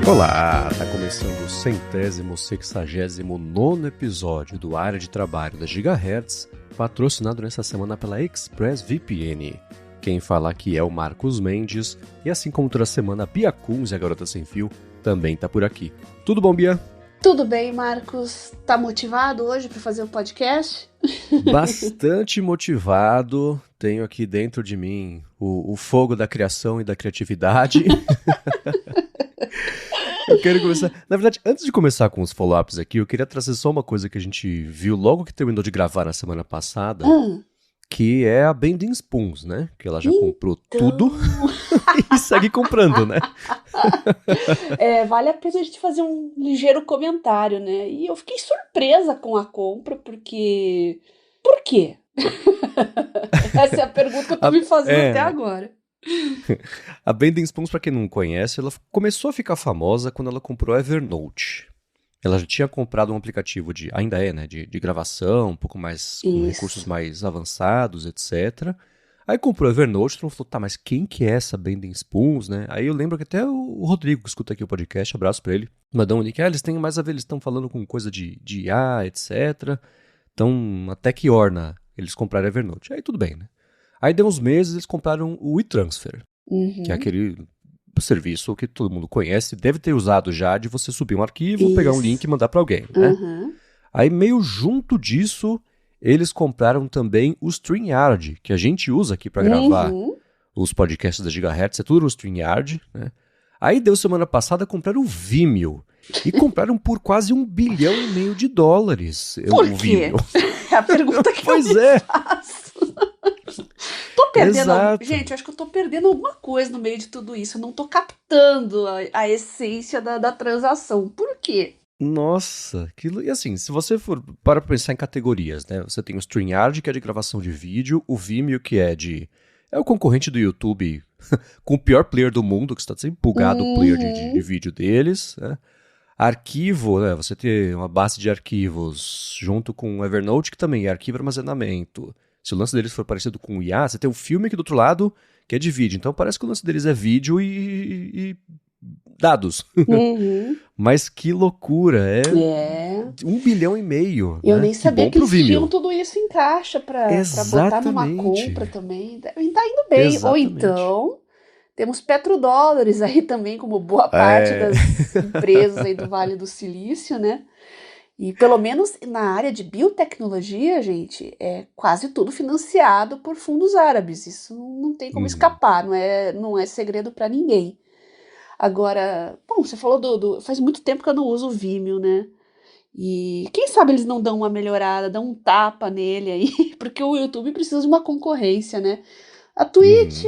Olá, tá começando o 169º episódio do Área de Trabalho da Gigahertz, patrocinado nessa semana pela ExpressVPN. Quem fala aqui é o Marcos Mendes, e assim como toda semana, a Bia Kunz e a Garota Sem Fio também tá por aqui. Tudo bom, Bia? Tudo bem, Marcos. Tá motivado hoje para fazer um podcast? Bastante motivado, tenho aqui dentro de mim o fogo da criação e da criatividade. Eu quero começar... Na verdade, antes de começar com os follow-ups aqui, eu queria trazer só uma coisa que a gente viu logo que terminou de gravar na semana passada, que é a Bending Spoons, né? Que ela já comprou tudo e segue comprando, né? Vale a pena a gente fazer um ligeiro comentário, né? E eu fiquei surpresa com a compra, porque... Por quê? Essa é a pergunta que eu tô me fazendo até agora. A Bending Spoons, pra quem não conhece, ela começou a ficar famosa quando ela comprou a Evernote. Ela já tinha comprado um aplicativo ainda é, né, de gravação, um pouco mais, com recursos mais avançados, etc. Aí comprou a Evernote, todo mundo falou, tá, mas quem que é essa Bending Spoons, né? Aí eu lembro que até o Rodrigo, que escuta aqui o podcast, abraço pra ele, mandou um link, eles têm mais a ver, eles estão falando com coisa de IA, etc. Então, até que orna eles compraram a Evernote. Aí tudo bem, né? Aí deu uns meses, eles compraram o WeTransfer, que é aquele serviço que todo mundo conhece, deve ter usado já de você subir um arquivo, pegar um link e mandar para alguém, né? Aí meio junto disso, eles compraram também o StreamYard, que a gente usa aqui para gravar os podcasts da Gigahertz, é tudo no StreamYard, né? Aí deu semana passada, compraram o Vimeo, e compraram por quase $1,5 bilhão de dólares. Por quê? Vimeo. É a pergunta que pois eu é. faço. Tô perdendo, Exato. gente, eu acho que eu tô perdendo alguma coisa no meio de tudo isso. Eu não tô captando a essência da transação. Por quê? Nossa, aquilo. E assim, se você for para pensar em categorias, né? Você tem o StreamYard, que é de gravação de vídeo, o Vimeo, que é o concorrente do YouTube com o pior player do mundo, que está sempre bugado o player de vídeo deles, né? Arquivo, né? Você tem uma base de arquivos junto com o Evernote, que também é arquivo e armazenamento. Se o lance deles for parecido com o IA, você tem um filme aqui do outro lado que é de vídeo. Então parece que o lance deles é vídeo e dados. Mas que loucura, é $1,5 bilhão. Eu né? nem sabia que eles tinham tudo isso em caixa pra botar numa Exatamente. compra também. Tá indo bem. Exatamente. Ou então, temos petrodólares aí também, como boa parte das empresas aí do Vale do Silício, né? E pelo menos na área de biotecnologia, gente, é quase tudo financiado por fundos árabes. Isso não tem como escapar, não é segredo para ninguém. Agora, bom, você falou faz muito tempo que eu não uso o Vimeo, né? E quem sabe eles não dão uma melhorada, dão um tapa nele aí, porque o YouTube precisa de uma concorrência, né? A Twitch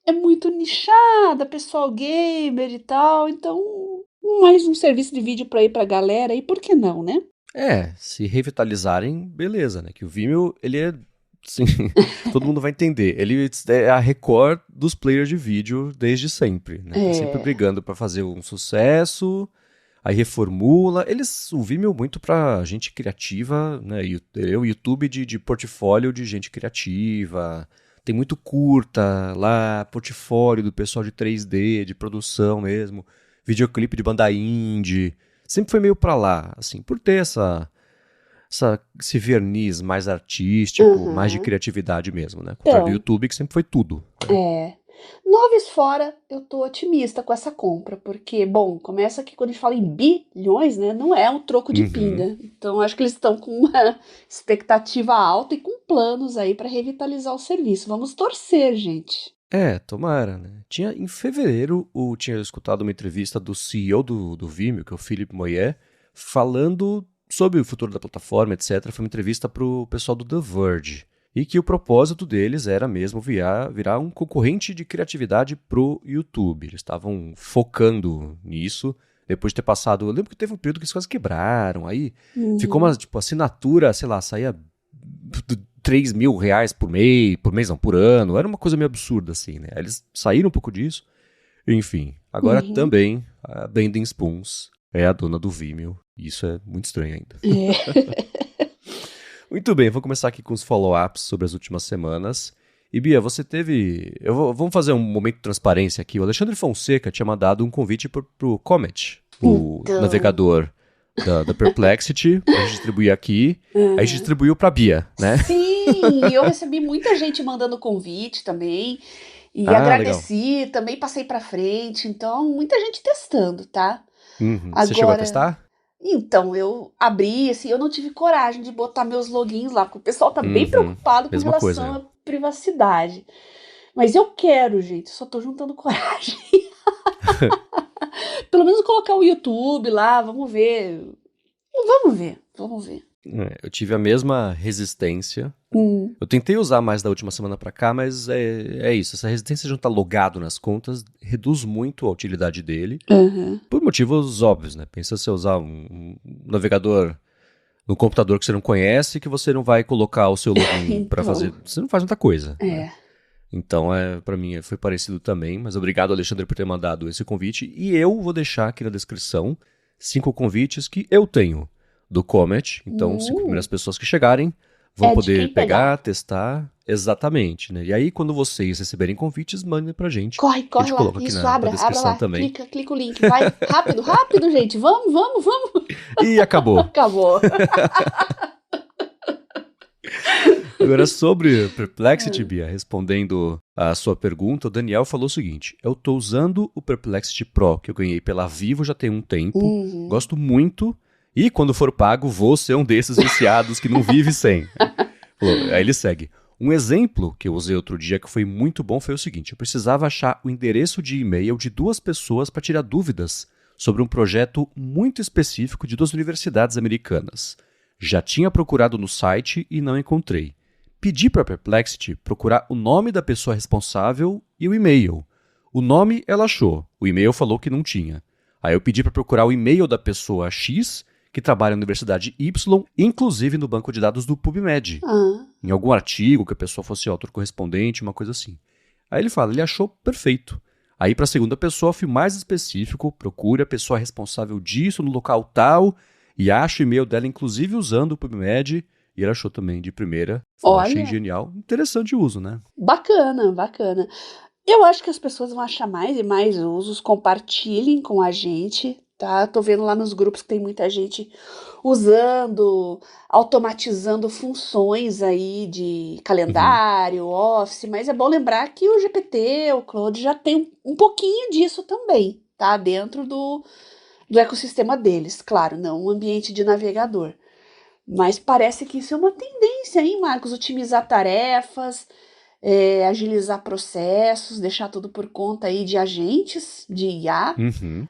é muito nichada, pessoal gamer e tal, então mais um serviço de vídeo para ir pra galera, e por que não, né? Se revitalizarem, beleza, né? Que o Vimeo, ele é, sim, todo mundo vai entender. Ele é a Record dos players de vídeo desde sempre, né? Tá sempre brigando pra fazer um sucesso, aí reformula. O Vimeo muito pra gente criativa, né? O YouTube de portfólio de gente criativa. Tem muito curta lá, portfólio do pessoal de 3D, de produção mesmo. Videoclipe de banda indie, sempre foi meio pra lá, assim, por ter esse verniz mais artístico, mais de criatividade mesmo, né? Contra do YouTube, que sempre foi tudo. Noves fora, eu tô otimista com essa compra, porque, bom, começa que quando a gente fala em bilhões, né, não é um troco de pinga. Então, acho que eles estão com uma expectativa alta e com planos aí pra revitalizar o serviço. Vamos torcer, gente. Tomara, né? Em fevereiro, eu tinha escutado uma entrevista do CEO do Vimeo, que é o Philippe Moyer, falando sobre o futuro da plataforma, etc. Foi uma entrevista pro pessoal do The Verge. E que o propósito deles era mesmo virar um concorrente de criatividade pro YouTube. Eles estavam focando nisso, depois de ter passado... Eu lembro que teve um período que eles quase quebraram, aí ficou uma, assinatura, sei lá, saía... R$3.000 por mês não, por ano, era uma coisa meio absurda assim, né? Eles saíram um pouco disso, enfim. Agora também a Bending Spoons é a dona do Vimeo, e isso é muito estranho ainda. Muito bem, vou começar aqui com os follow-ups sobre as últimas semanas, E Bia, você teve... Vamos fazer um momento de transparência aqui. O Alexandre Fonseca tinha mandado um convite pro Comet, o navegador da Perplexity, pra gente distribuir aqui. Aí a gente distribuiu pra Bia, né? Sim, eu recebi muita gente mandando convite também. E agradeci, legal. Também passei pra frente. Então, muita gente testando, tá? Você chegou a testar? Então, eu abri, assim, eu não tive coragem de botar meus logins lá, porque o pessoal tá bem preocupado com relação à privacidade. Mas eu quero, gente, só tô juntando coragem. Pelo menos colocar o YouTube lá, vamos ver. Vamos ver. Eu tive a mesma resistência. Eu tentei usar mais da última semana pra cá, mas é isso. Essa resistência de não estar logado nas contas reduz muito a utilidade dele. Por motivos óbvios, né? Pensa se usar um navegador no computador que você não conhece, que você não vai colocar o seu login então, pra fazer. Você não faz muita coisa. Né? Então, pra mim, foi parecido também. Mas obrigado, Alexandre, por ter mandado esse convite. E eu vou deixar aqui na descrição 5 convites que eu tenho do Comet. Então, 5 primeiras pessoas que chegarem vão poder pegar, testar. Exatamente, né? E aí, quando vocês receberem convites, mandem pra gente. Corre a gente lá. Coloca aqui Isso, na descrição abra lá. também. Clica o link. Vai rápido, gente. Vamos. E acabou. Acabou. Agora, sobre Perplexity, Bia, respondendo a sua pergunta, o Daniel falou o seguinte: eu tô usando o Perplexity Pro, que eu ganhei pela Vivo já tem um tempo, gosto muito, e quando for pago, vou ser um desses viciados que não vive sem. Aí ele segue. Um exemplo que eu usei outro dia que foi muito bom foi o seguinte: eu precisava achar o endereço de e-mail de 2 pessoas para tirar dúvidas sobre um projeto muito específico de 2 universidades americanas. Já tinha procurado no site e não encontrei. Pedi para a Perplexity procurar o nome da pessoa responsável e o e-mail. O nome ela achou, o e-mail falou que não tinha. Aí eu pedi para procurar o e-mail da pessoa X, que trabalha na Universidade Y, inclusive no banco de dados do PubMed. Em algum artigo que a pessoa fosse autor correspondente, uma coisa assim. Aí ele achou perfeito. Aí para a segunda pessoa fui mais específico, procure a pessoa responsável disso no local tal, e acha o e-mail dela inclusive usando o PubMed. E ele achou também de primeira. Achei genial. Interessante o uso, né? Bacana. Eu acho que as pessoas vão achar mais e mais usos. Compartilhem com a gente, tá? Tô vendo lá nos grupos que tem muita gente usando, automatizando funções aí de calendário, Office. Mas é bom lembrar que o GPT, o Claude, já tem um pouquinho disso também, tá? Dentro do ecossistema deles. Claro, não um ambiente de navegador. Mas parece que isso é uma tendência, hein, Marcos? Otimizar tarefas, agilizar processos, deixar tudo por conta aí de agentes de IA.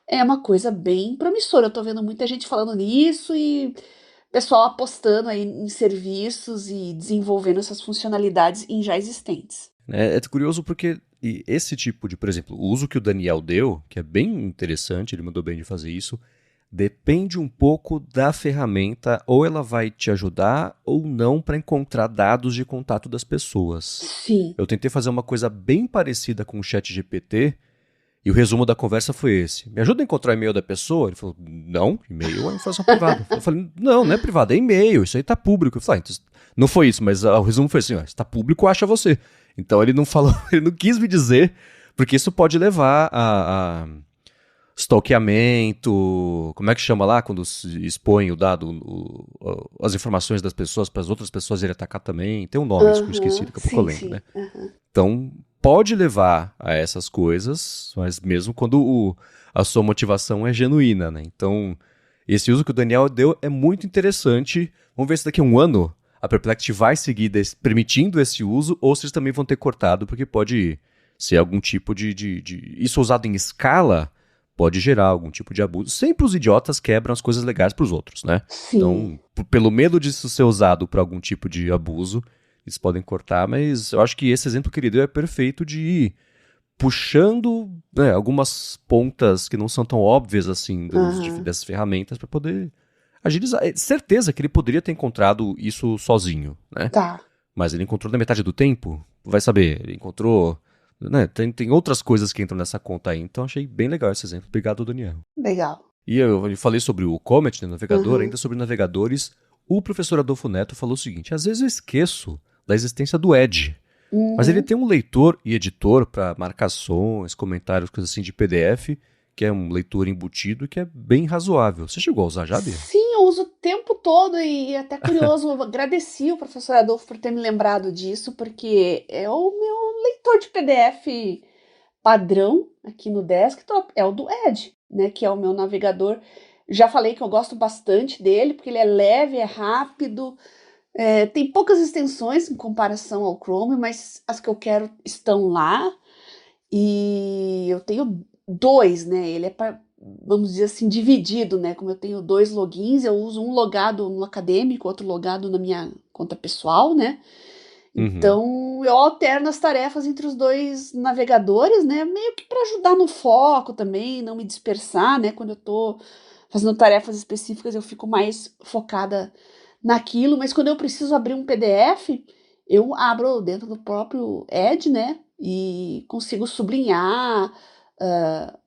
É uma coisa bem promissora. Eu tô vendo muita gente falando nisso e pessoal apostando aí em serviços e desenvolvendo essas funcionalidades em já existentes. É curioso porque esse tipo de, por exemplo, o uso que o Daniel deu, que é bem interessante, ele mandou bem de fazer isso, depende um pouco da ferramenta, ou ela vai te ajudar ou não para encontrar dados de contato das pessoas. Sim. Eu tentei fazer uma coisa bem parecida com o ChatGPT e o resumo da conversa foi esse. Me ajuda a encontrar o e-mail da pessoa? Ele falou, não, e-mail é informação privada. Eu falei, não é privado, é e-mail, isso aí tá público. Eu falei, então, não foi isso, mas o resumo foi assim, se tá público, acha você. Então ele não falou, ele não quis me dizer, porque isso pode levar a stalkeamento, como é que chama lá quando se expõe o dado, as informações das pessoas para as outras pessoas irem atacar também? Tem um nome, isso que eu esqueci, daqui a pouco eu lembro, né? Então, pode levar a essas coisas, mas mesmo quando a sua motivação é genuína, né? Então, esse uso que o Daniel deu é muito interessante. Vamos ver se daqui a um ano a Perplexity vai seguir permitindo esse uso ou se eles também vão ter cortado, porque pode ser algum tipo de... Isso usado em escala pode gerar algum tipo de abuso. Sempre os idiotas quebram as coisas legais para os outros, né? Sim. Então, pelo medo disso ser usado para algum tipo de abuso, eles podem cortar, mas eu acho que esse exemplo que ele deu é perfeito de ir puxando algumas pontas que não são tão óbvias assim dessas ferramentas para poder agilizar. É certeza que ele poderia ter encontrado isso sozinho, né? Tá. Mas ele encontrou na metade do tempo, vai saber, ele encontrou... Né? Tem outras coisas que entram nessa conta aí, então achei bem legal esse exemplo. Obrigado, Daniel. Legal. E eu falei sobre o Comet, né, navegador, ainda sobre navegadores. O professor Adolfo Neto falou o seguinte: às vezes eu esqueço da existência do Edge. Mas ele Uhum. tem um leitor e editor para marcações, comentários, coisas assim de PDF, que é um leitor embutido que é bem razoável. Você chegou a usar já, Bia? Sim, eu uso o tempo todo e é até curioso, eu agradeci o professor Adolfo por ter me lembrado disso, porque é o meu leitor de PDF padrão aqui no desktop, é o do Edge, né, que é o meu navegador. Já falei que eu gosto bastante dele, porque ele é leve, é rápido, tem poucas extensões em comparação ao Chrome, mas as que eu quero estão lá. E eu tenho dois, né? Ele é para, vamos dizer assim, dividido, né? Como eu tenho dois logins, eu uso um logado no acadêmico, outro logado na minha conta pessoal, né? Uhum. Então eu alterno as tarefas entre os dois navegadores, né? Meio que para ajudar no foco também, não me dispersar, né? Quando eu tô fazendo tarefas específicas, eu fico mais focada naquilo, mas quando eu preciso abrir um PDF, eu abro dentro do próprio Edge, né? E consigo sublinhar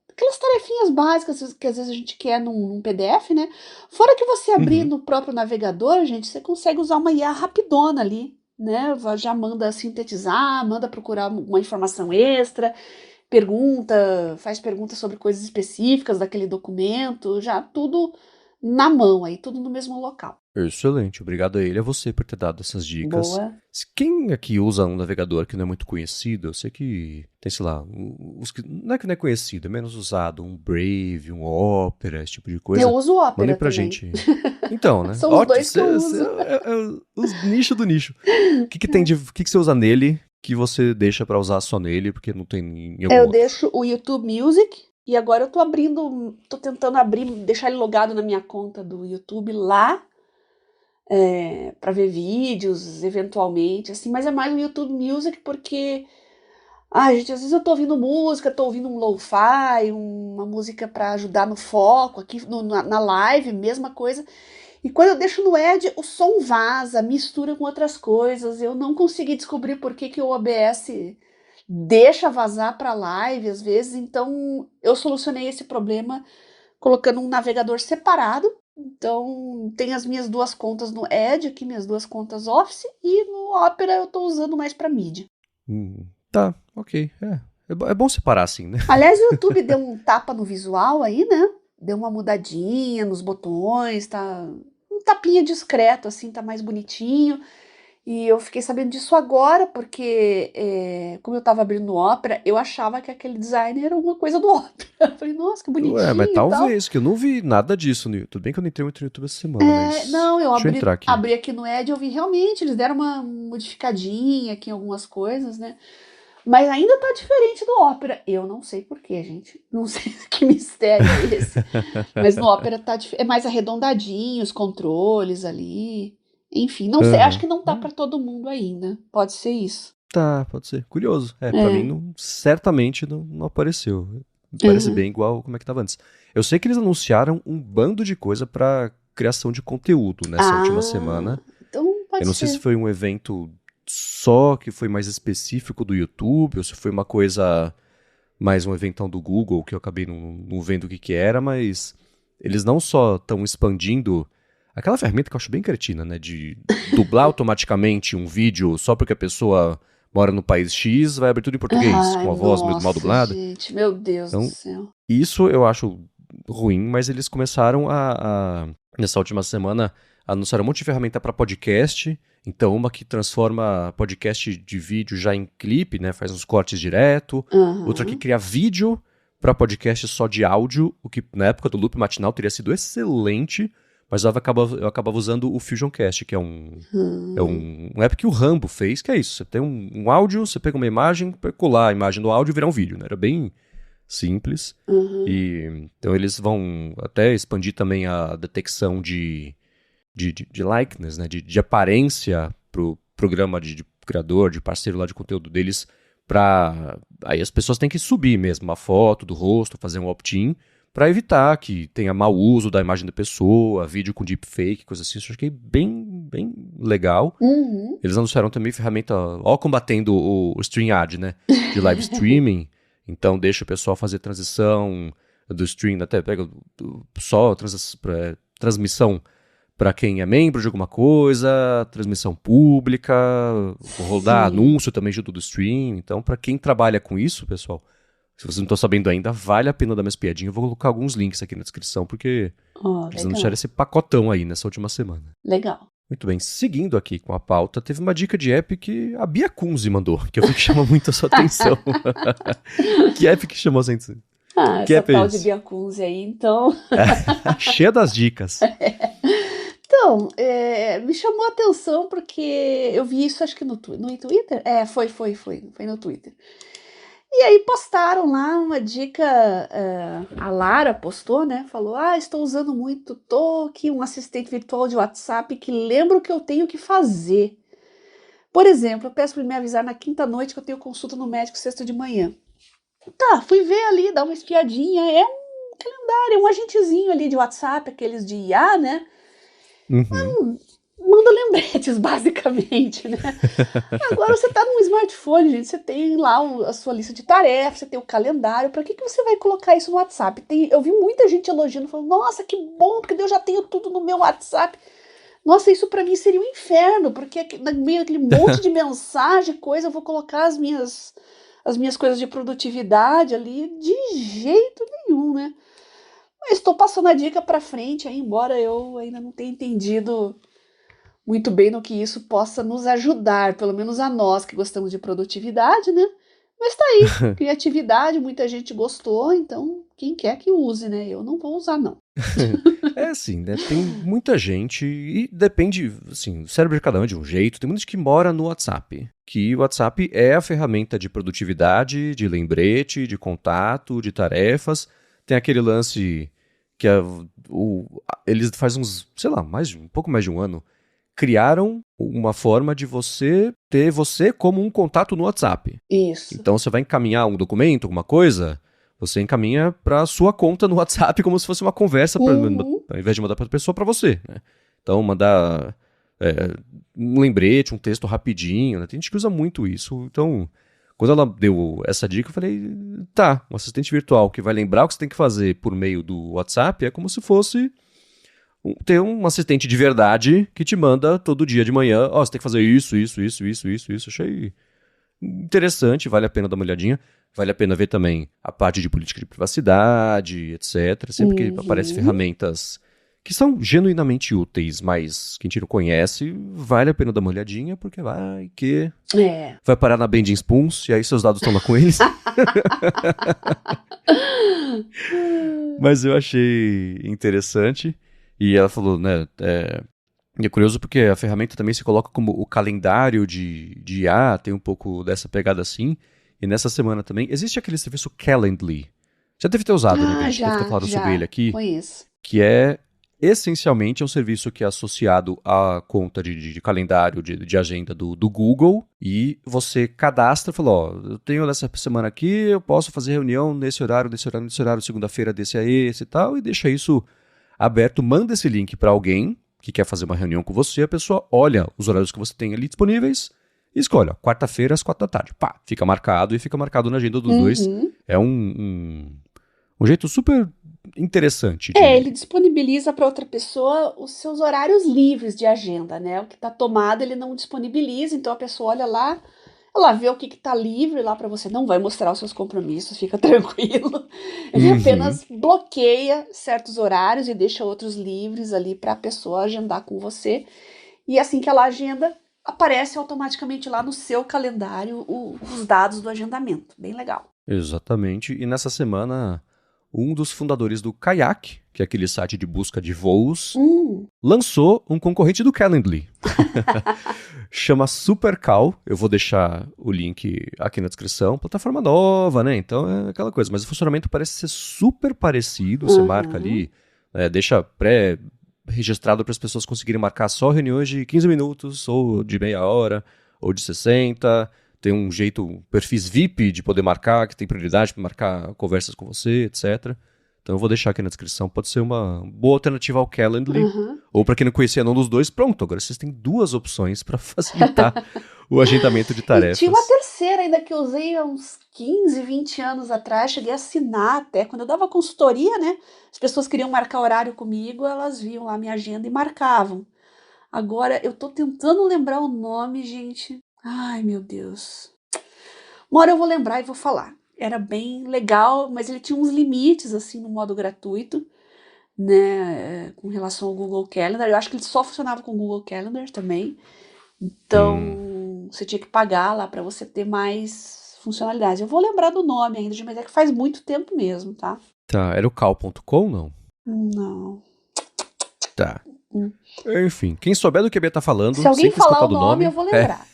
aquelas tarefinhas básicas que às vezes a gente quer num PDF, né? Fora que você abrir Uhum. no próprio navegador, gente, você consegue usar uma IA rapidona ali, né? Já manda sintetizar, manda procurar uma informação extra, pergunta, faz perguntas sobre coisas específicas daquele documento, já tudo na mão aí, tudo no mesmo local. Excelente, obrigado a ele e a você por ter dado essas dicas. Boa. Quem aqui usa um navegador que não é muito conhecido, eu sei que tem, sei lá, os que não é conhecido, é menos usado, um Brave, um Opera, esse tipo de Eu coisa, uso mandem Opera pra também. gente. Então, né? São os Ótimo, dois que eu uso. é os nicho do nicho. O que tem que você usa nele que você deixa pra usar só nele porque não tem em algum Eu outro? deixo o YouTube Music e agora eu tô abrindo, tô tentando abrir, deixar ele logado na minha conta do YouTube lá, para ver vídeos, eventualmente, assim, mas é mais o YouTube Music porque, ai, gente, às vezes eu tô ouvindo música, tô ouvindo um lo-fi, uma música para ajudar no foco, aqui na live, mesma coisa. E quando eu deixo no Edge, o som vaza, mistura com outras coisas. Eu não consegui descobrir por que, que o OBS deixa vazar para live às vezes. Então eu solucionei esse problema colocando um navegador separado. Então tem as minhas duas contas no Edge, aqui minhas duas contas Office, e no Opera eu estou usando mais para mídia. Tá, ok. É bom separar assim, né? Aliás, o YouTube deu um tapa no visual aí, né? Deu uma mudadinha nos botões, tá um tapinha discreto, assim, tá mais bonitinho. E eu fiquei sabendo disso agora, porque como eu tava abrindo o Opera, eu achava que aquele design era alguma coisa do Opera. Eu falei, nossa, que Ué, mas bonitinho e tal. talvez, que eu não vi nada disso no YouTube. Tudo bem que eu não entrei muito no YouTube essa semana, mas. Não, eu Deixa eu abri, entrar aqui. abri aqui no Edge, eu vi realmente, eles deram uma modificadinha aqui em algumas coisas, né? Mas ainda tá diferente do Opera. Eu não sei por quê, gente. Não sei que mistério é esse. Mas no Opera é mais arredondadinho, os controles ali. Enfim, não sei. Acho Aham. que não tá pra todo mundo ainda. Pode ser isso. Tá, pode ser. Curioso. Pra mim É. não, certamente não apareceu. Parece Uhum. bem igual como é que tava antes. Eu sei que eles anunciaram um bando de coisa pra criação de conteúdo nessa última Ah, semana. então Eu pode não sei se ser. foi um evento só que foi mais específico do YouTube, ou se foi uma coisa mais um eventão do Google que eu acabei não vendo o que era, mas eles não só estão expandindo aquela ferramenta que eu acho bem cretina, né, de dublar automaticamente um vídeo só porque a pessoa mora no país X, vai abrir tudo em português, Ai, com a voz meio mal nossa, dublada. gente. Meu Deus do Então, céu. isso eu acho ruim, mas eles começaram nessa última semana, anunciaram um monte de ferramenta para podcast. Então, uma que transforma podcast de vídeo já em clipe, né? Faz uns cortes direto. Outra que Aham. cria vídeo para podcast só de áudio, o que na época do loop matinal teria sido excelente, mas eu acabava usando o Fusion Cast, que Hum. um app que o Rambo fez, que é isso. Você tem um áudio, você pega uma imagem, para colar a imagem do áudio e virar um vídeo, né? Era bem simples. Uhum. E então eles vão até expandir também a detecção de likeness, né, de aparência pro programa de criador, de parceiro lá de conteúdo deles, para aí as pessoas têm que subir mesmo uma foto do rosto, fazer um opt-in, para evitar que tenha mau uso da imagem da pessoa, vídeo com deepfake, coisa assim. Isso eu achei bem legal. Uhum. Eles anunciaram também ferramenta, ó, combatendo o StreamYard, né, de live streaming. Então deixa o pessoal fazer transição do stream, até pega só transmissão para quem é membro de alguma coisa, transmissão pública, rodar anúncio também junto do stream. Então, para quem trabalha com isso, pessoal, se vocês não estão sabendo ainda, vale a pena dar uma espiadinha. Eu vou colocar alguns links aqui na descrição, porque precisamos deixar esse pacotão aí nessa última semana. Legal. Muito bem, seguindo aqui com a pauta, teve uma dica de app que a Bia Kunze mandou, que eu vi que chama muito a sua atenção. Que app que chamou a sua atenção? Que essa tal de Bia Kunze aí, então... Cheia das dicas. Então, me chamou a atenção porque eu vi isso, acho que no Twitter. Foi no Twitter. E aí postaram lá uma dica, a Lara postou, né? Falou, estou usando muito Toki, um assistente virtual de WhatsApp que lembra o que eu tenho que fazer. Por exemplo, eu peço para ele me avisar na quinta noite que eu tenho consulta no médico sexta de manhã. Tá, fui ver ali, dar uma espiadinha, é um calendário, é um agentezinho ali de WhatsApp, aqueles de IA, né? Manda lembretes, basicamente, né? Agora você tá num smartphone, gente, você tem lá a sua lista de tarefas, você tem o calendário, pra que você vai colocar isso no WhatsApp? Eu vi muita gente elogiando, falando, nossa, que bom, porque eu já tenho tudo no meu WhatsApp. Nossa, isso pra mim seria um inferno, porque no meio daquele monte de mensagem, coisa, eu vou colocar as minhas coisas de produtividade ali, de jeito nenhum, né? Mas estou passando a dica pra frente, aí, embora eu ainda não tenha entendido muito bem no que isso possa nos ajudar, pelo menos a nós que gostamos de produtividade, né? Mas tá aí, criatividade, muita gente gostou, então quem quer que use, né? Eu não vou usar, não. Assim, né? Tem muita gente, e depende, assim, o cérebro de cada um é de um jeito, tem muita gente que mora no WhatsApp, que o WhatsApp é a ferramenta de produtividade, de lembrete, de contato, de tarefas. Tem aquele lance que eles fazem uns, sei lá, um pouco mais de um ano, criaram uma forma de você ter você como um contato no WhatsApp. Isso. Então você vai encaminhar um documento, alguma coisa, você encaminha para sua conta no WhatsApp como se fosse uma conversa, ao invés de mandar para outra pessoa, para você, né? Então mandar um lembrete, um texto rapidinho, né? Tem gente que usa muito isso. Então, quando ela deu essa dica, eu falei, tá, um assistente virtual que vai lembrar o que você tem que fazer por meio do WhatsApp é como se fosse ter um assistente de verdade que te manda todo dia de manhã, você tem que fazer isso. Achei interessante, vale a pena dar uma olhadinha. Vale a pena ver também a parte de política de privacidade, etc. Sempre que aparecem ferramentas que são genuinamente úteis, mas que a gente não conhece, vale a pena dar uma olhadinha, porque vai parar na Bending Spoons, e aí seus dados estão lá com eles. Mas eu achei interessante. E ela falou, né, é curioso porque a ferramenta também se coloca como o calendário de IA, tem um pouco dessa pegada assim. E nessa semana também, existe aquele serviço Calendly. Já deve ter usado, né? A gente deve ter falado sobre ele aqui. Conheço. Que essencialmente, é um serviço que é associado à conta de calendário, de agenda do Google. E você cadastra, fala, eu tenho nessa semana aqui, eu posso fazer reunião nesse horário, segunda-feira desse a esse e tal, e deixa isso aberto, manda esse link para alguém que quer fazer uma reunião com você, a pessoa olha os horários que você tem ali disponíveis e escolhe, quarta-feira às 4 da tarde. Pá, fica marcado na agenda dos dois. É um jeito super interessante. Ele disponibiliza para outra pessoa os seus horários livres de agenda, né? O que está tomado ele não disponibiliza, então a pessoa olha lá, ela vê o que está livre lá para você, não vai mostrar os seus compromissos, fica tranquilo. Ele apenas bloqueia certos horários e deixa outros livres ali para a pessoa agendar com você. E assim que ela agenda, aparece automaticamente lá no seu calendário os dados do agendamento. Bem legal. Exatamente. E nessa semana, um dos fundadores do Kayak, que é aquele site de busca de voos, lançou um concorrente do Calendly. Chama Supercal. Eu vou deixar o link aqui na descrição. Plataforma nova, né? Então é aquela coisa. Mas o funcionamento parece ser super parecido. Você marca ali, deixa pré-registrado para as pessoas conseguirem marcar só reuniões de 15 minutos, ou de meia hora, ou de 60. Tem um jeito, perfis VIP de poder marcar, que tem prioridade para marcar conversas com você, etc. Então eu vou deixar aqui na descrição, pode ser uma boa alternativa ao Calendly, Uhum. ou para quem não conhecia nenhum dos dois, pronto, agora vocês têm 2 opções para facilitar o agendamento de E tinha uma tarefas. terceira ainda que eu usei há uns 15, 20 anos atrás, cheguei a assinar até. Quando eu dava consultoria, né? As pessoas queriam marcar horário comigo, elas viam lá minha agenda e marcavam. Agora eu tô tentando lembrar o nome, gente. Ai, meu Deus. Uma hora eu vou lembrar e vou falar. Era bem legal, mas ele tinha uns limites, assim, no modo gratuito, né? Com relação ao Google Calendar. Eu acho que ele só funcionava com o Google Calendar também. Hum, Então, você tinha que pagar lá para você ter mais funcionalidades. Eu vou lembrar do nome ainda, mas é que faz muito tempo mesmo, tá? tá, era o cal.com, não? Não. Tá. Hum. Enfim, quem souber do que a Bia tá Se falando, alguém sem ter falar o escutado o nome, eu nome, vou lembrar.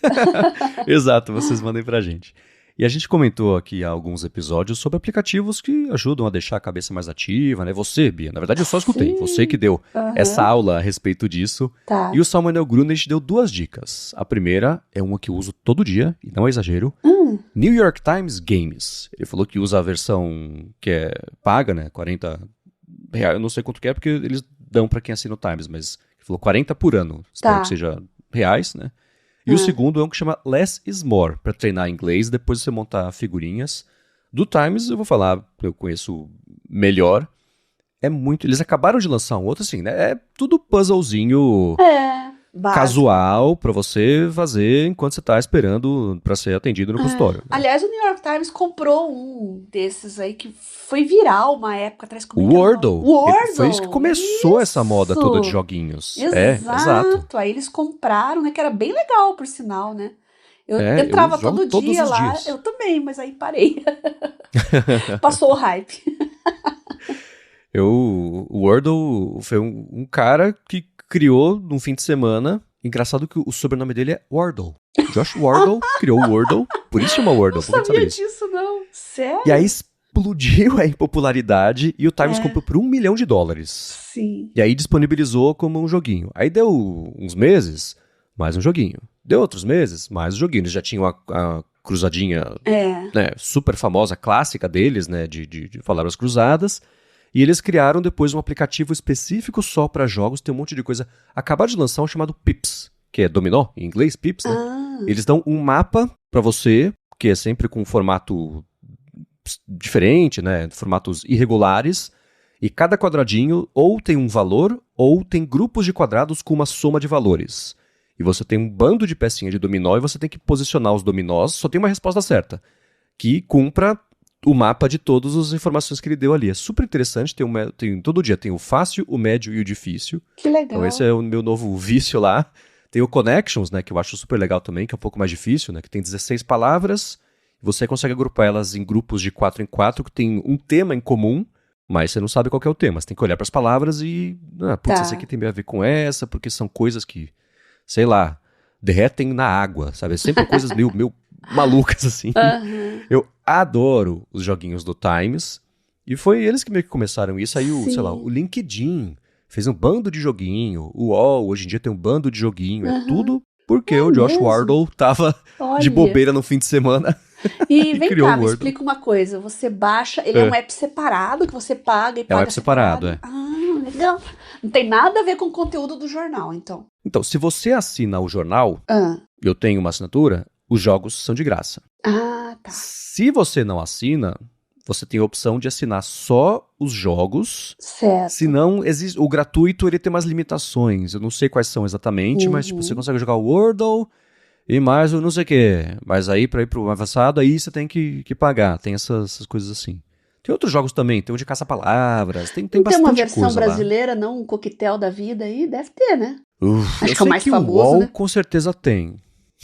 exato, vocês mandem pra gente. E a gente comentou aqui há alguns episódios sobre aplicativos que ajudam a deixar a cabeça mais ativa, né? Você, Bia, na verdade eu só escutei, você que Sim. deu essa Aham. aula a respeito disso. Tá. E o Samuel Grunert deu 2 dicas. A primeira é uma que eu uso todo dia, e não é exagero, Hum. New York Times Games. Ele falou que usa a versão que é paga, né? 40 reais, eu não sei quanto que é, porque eles dão pra quem assina o Times, mas ele falou 40 por ano. Espero que Tá. seja reais, né? E o Ah. segundo é um que chama Less is More, para treinar inglês, depois de você montar figurinhas. Do Times, eu vou falar, eu conheço melhor. É muito. Eles acabaram de lançar um outro, assim, né? É tudo puzzlezinho É. Básico. casual pra você fazer enquanto você tá esperando pra ser atendido no É. consultório, né? Aliás, o New York Times comprou um desses aí que foi viral uma época atrás. Como é O que era o nome? Wordle, foi isso que Wordle! começou essa moda toda de Isso! joguinhos. É, exato. Exato! Aí eles compraram, né? Que era bem legal, por sinal, né? Eu É, eu entrava jogo todo todos dia os lá, eu dias. também, mas aí parei. Passou o hype. O Wordle foi um cara que criou num fim de semana. Engraçado que o sobrenome dele é Wardle. Josh Wardle criou o Wordle, por isso chama Não Wordle, pouca gente sabe sabia disso. disso, não. E aí Sério? explodiu em popularidade e o Times É, comprou por $1 milhão. sim. E aí disponibilizou como um joguinho. Aí deu uns meses, mais um joguinho. Deu outros meses, mais um joguinho. Eles já tinham a cruzadinha, É. né, super famosa, clássica deles, né, de palavras cruzadas. E eles criaram depois um aplicativo específico só para jogos, tem um monte de coisa. Acabaram de lançar um chamado Pips, que é dominó, em inglês, Pips, né? Ah, Eles dão um mapa para você, que é sempre com um formato diferente, né, formatos irregulares, e cada quadradinho ou tem um valor ou tem grupos de quadrados com uma soma de valores. E você tem um bando de pecinhas de dominó e você tem que posicionar os dominós, só tem uma resposta certa, que cumpra o mapa de todas as informações que ele deu ali. É super interessante, todo dia tem o fácil, o médio e o difícil. que Então esse legal. é o meu novo vício lá. Tem o Connections, né, que eu acho super legal também, que é um pouco mais difícil, né, que tem 16 palavras, você consegue agrupar elas em grupos de 4 em 4, que tem um tema em comum, mas você não sabe qual que é o tema. Você tem que olhar para as palavras e, putz, essa aqui Tá. tem a ver com essa, porque são coisas que, sei lá, derretem na água, sabe? É sempre coisas meio malucas assim. Aham. Eu adoro os joguinhos do Times. E foi eles que meio que começaram isso. Aí, sei lá, o Sim. LinkedIn fez um bando de joguinho. O UOL, hoje em dia, tem um bando de joguinho. É Aham. tudo porque É o Josh mesmo? Wardle tava de Olha. bobeira no fim de semana E e vem criou cá, o me Wordle. explica uma coisa. Você baixa, ele é um É, app separado que você paga e é um paga app separado, separado? é. Ah, legal. Não tem nada a ver com o conteúdo do jornal, então. Então, se você assina o jornal, Ah, eu tenho uma assinatura, os jogos são de graça. ah, tá. Se você não assina, você tem a opção de assinar só os jogos. Se Certo. não, o gratuito ele tem umas limitações. Eu não sei quais são exatamente, mas tipo, você Uhum. consegue jogar o Wordle e mais o não sei o que. Mas aí, pra ir pro avançado, aí você tem que pagar. Tem essas coisas assim. Tem outros jogos também, tem um de caça-palavras, tem Não tem uma bastante versão coisa lá. brasileira, não? Um coquetel da vida aí? Deve ter, né? Eu Acho que é o sei mais que o famoso, UOL né? com certeza tem.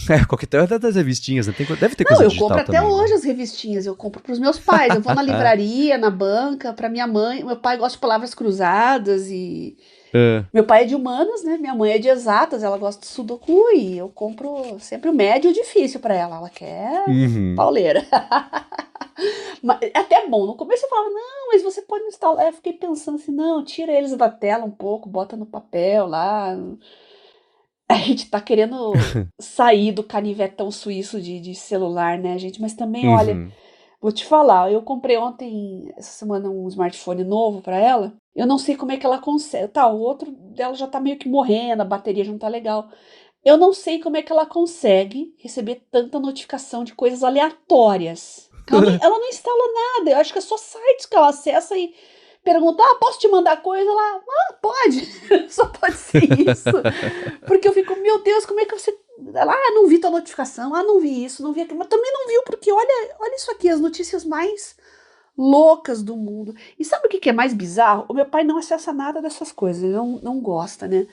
É, coquetel até das revistinhas, né? Deve ter Não, coisa eu compro digital até também, né? hoje as revistinhas. Eu compro para os meus pais. Eu vou na livraria, na banca, para minha mãe. Meu pai gosta de palavras cruzadas e É. meu pai é de humanas, né? Minha mãe é de exatas. Ela gosta de sudoku e eu compro sempre o médio e o difícil para ela. Ela quer Uhum. pauleira. Mas é até bom. No começo eu falava, não, mas você pode instalar. Eu fiquei pensando assim, não, tira eles da tela um pouco, bota no papel lá. A gente tá querendo sair do canivetão suíço de celular, né, gente? Mas também, olha, Uhum. Vou te falar, eu comprei ontem, essa semana, um smartphone novo pra ela. Eu não sei como é que ela consegue. Tá, o outro dela já tá meio que morrendo, a bateria já não tá legal. Eu não sei como é que ela consegue receber tanta notificação de coisas aleatórias. Ela não instala nada, eu acho que é só sites que ela acessa e pergunta, posso te mandar coisa? Ela, pode, só pode ser isso. Porque eu fico, meu Deus, como é que você... Ela, não vi tua notificação, não vi isso, não vi aquilo. Mas também não viu, porque olha isso aqui, as notícias mais loucas do mundo. E sabe o que é mais bizarro? O meu pai não acessa nada dessas coisas, ele não gosta, né?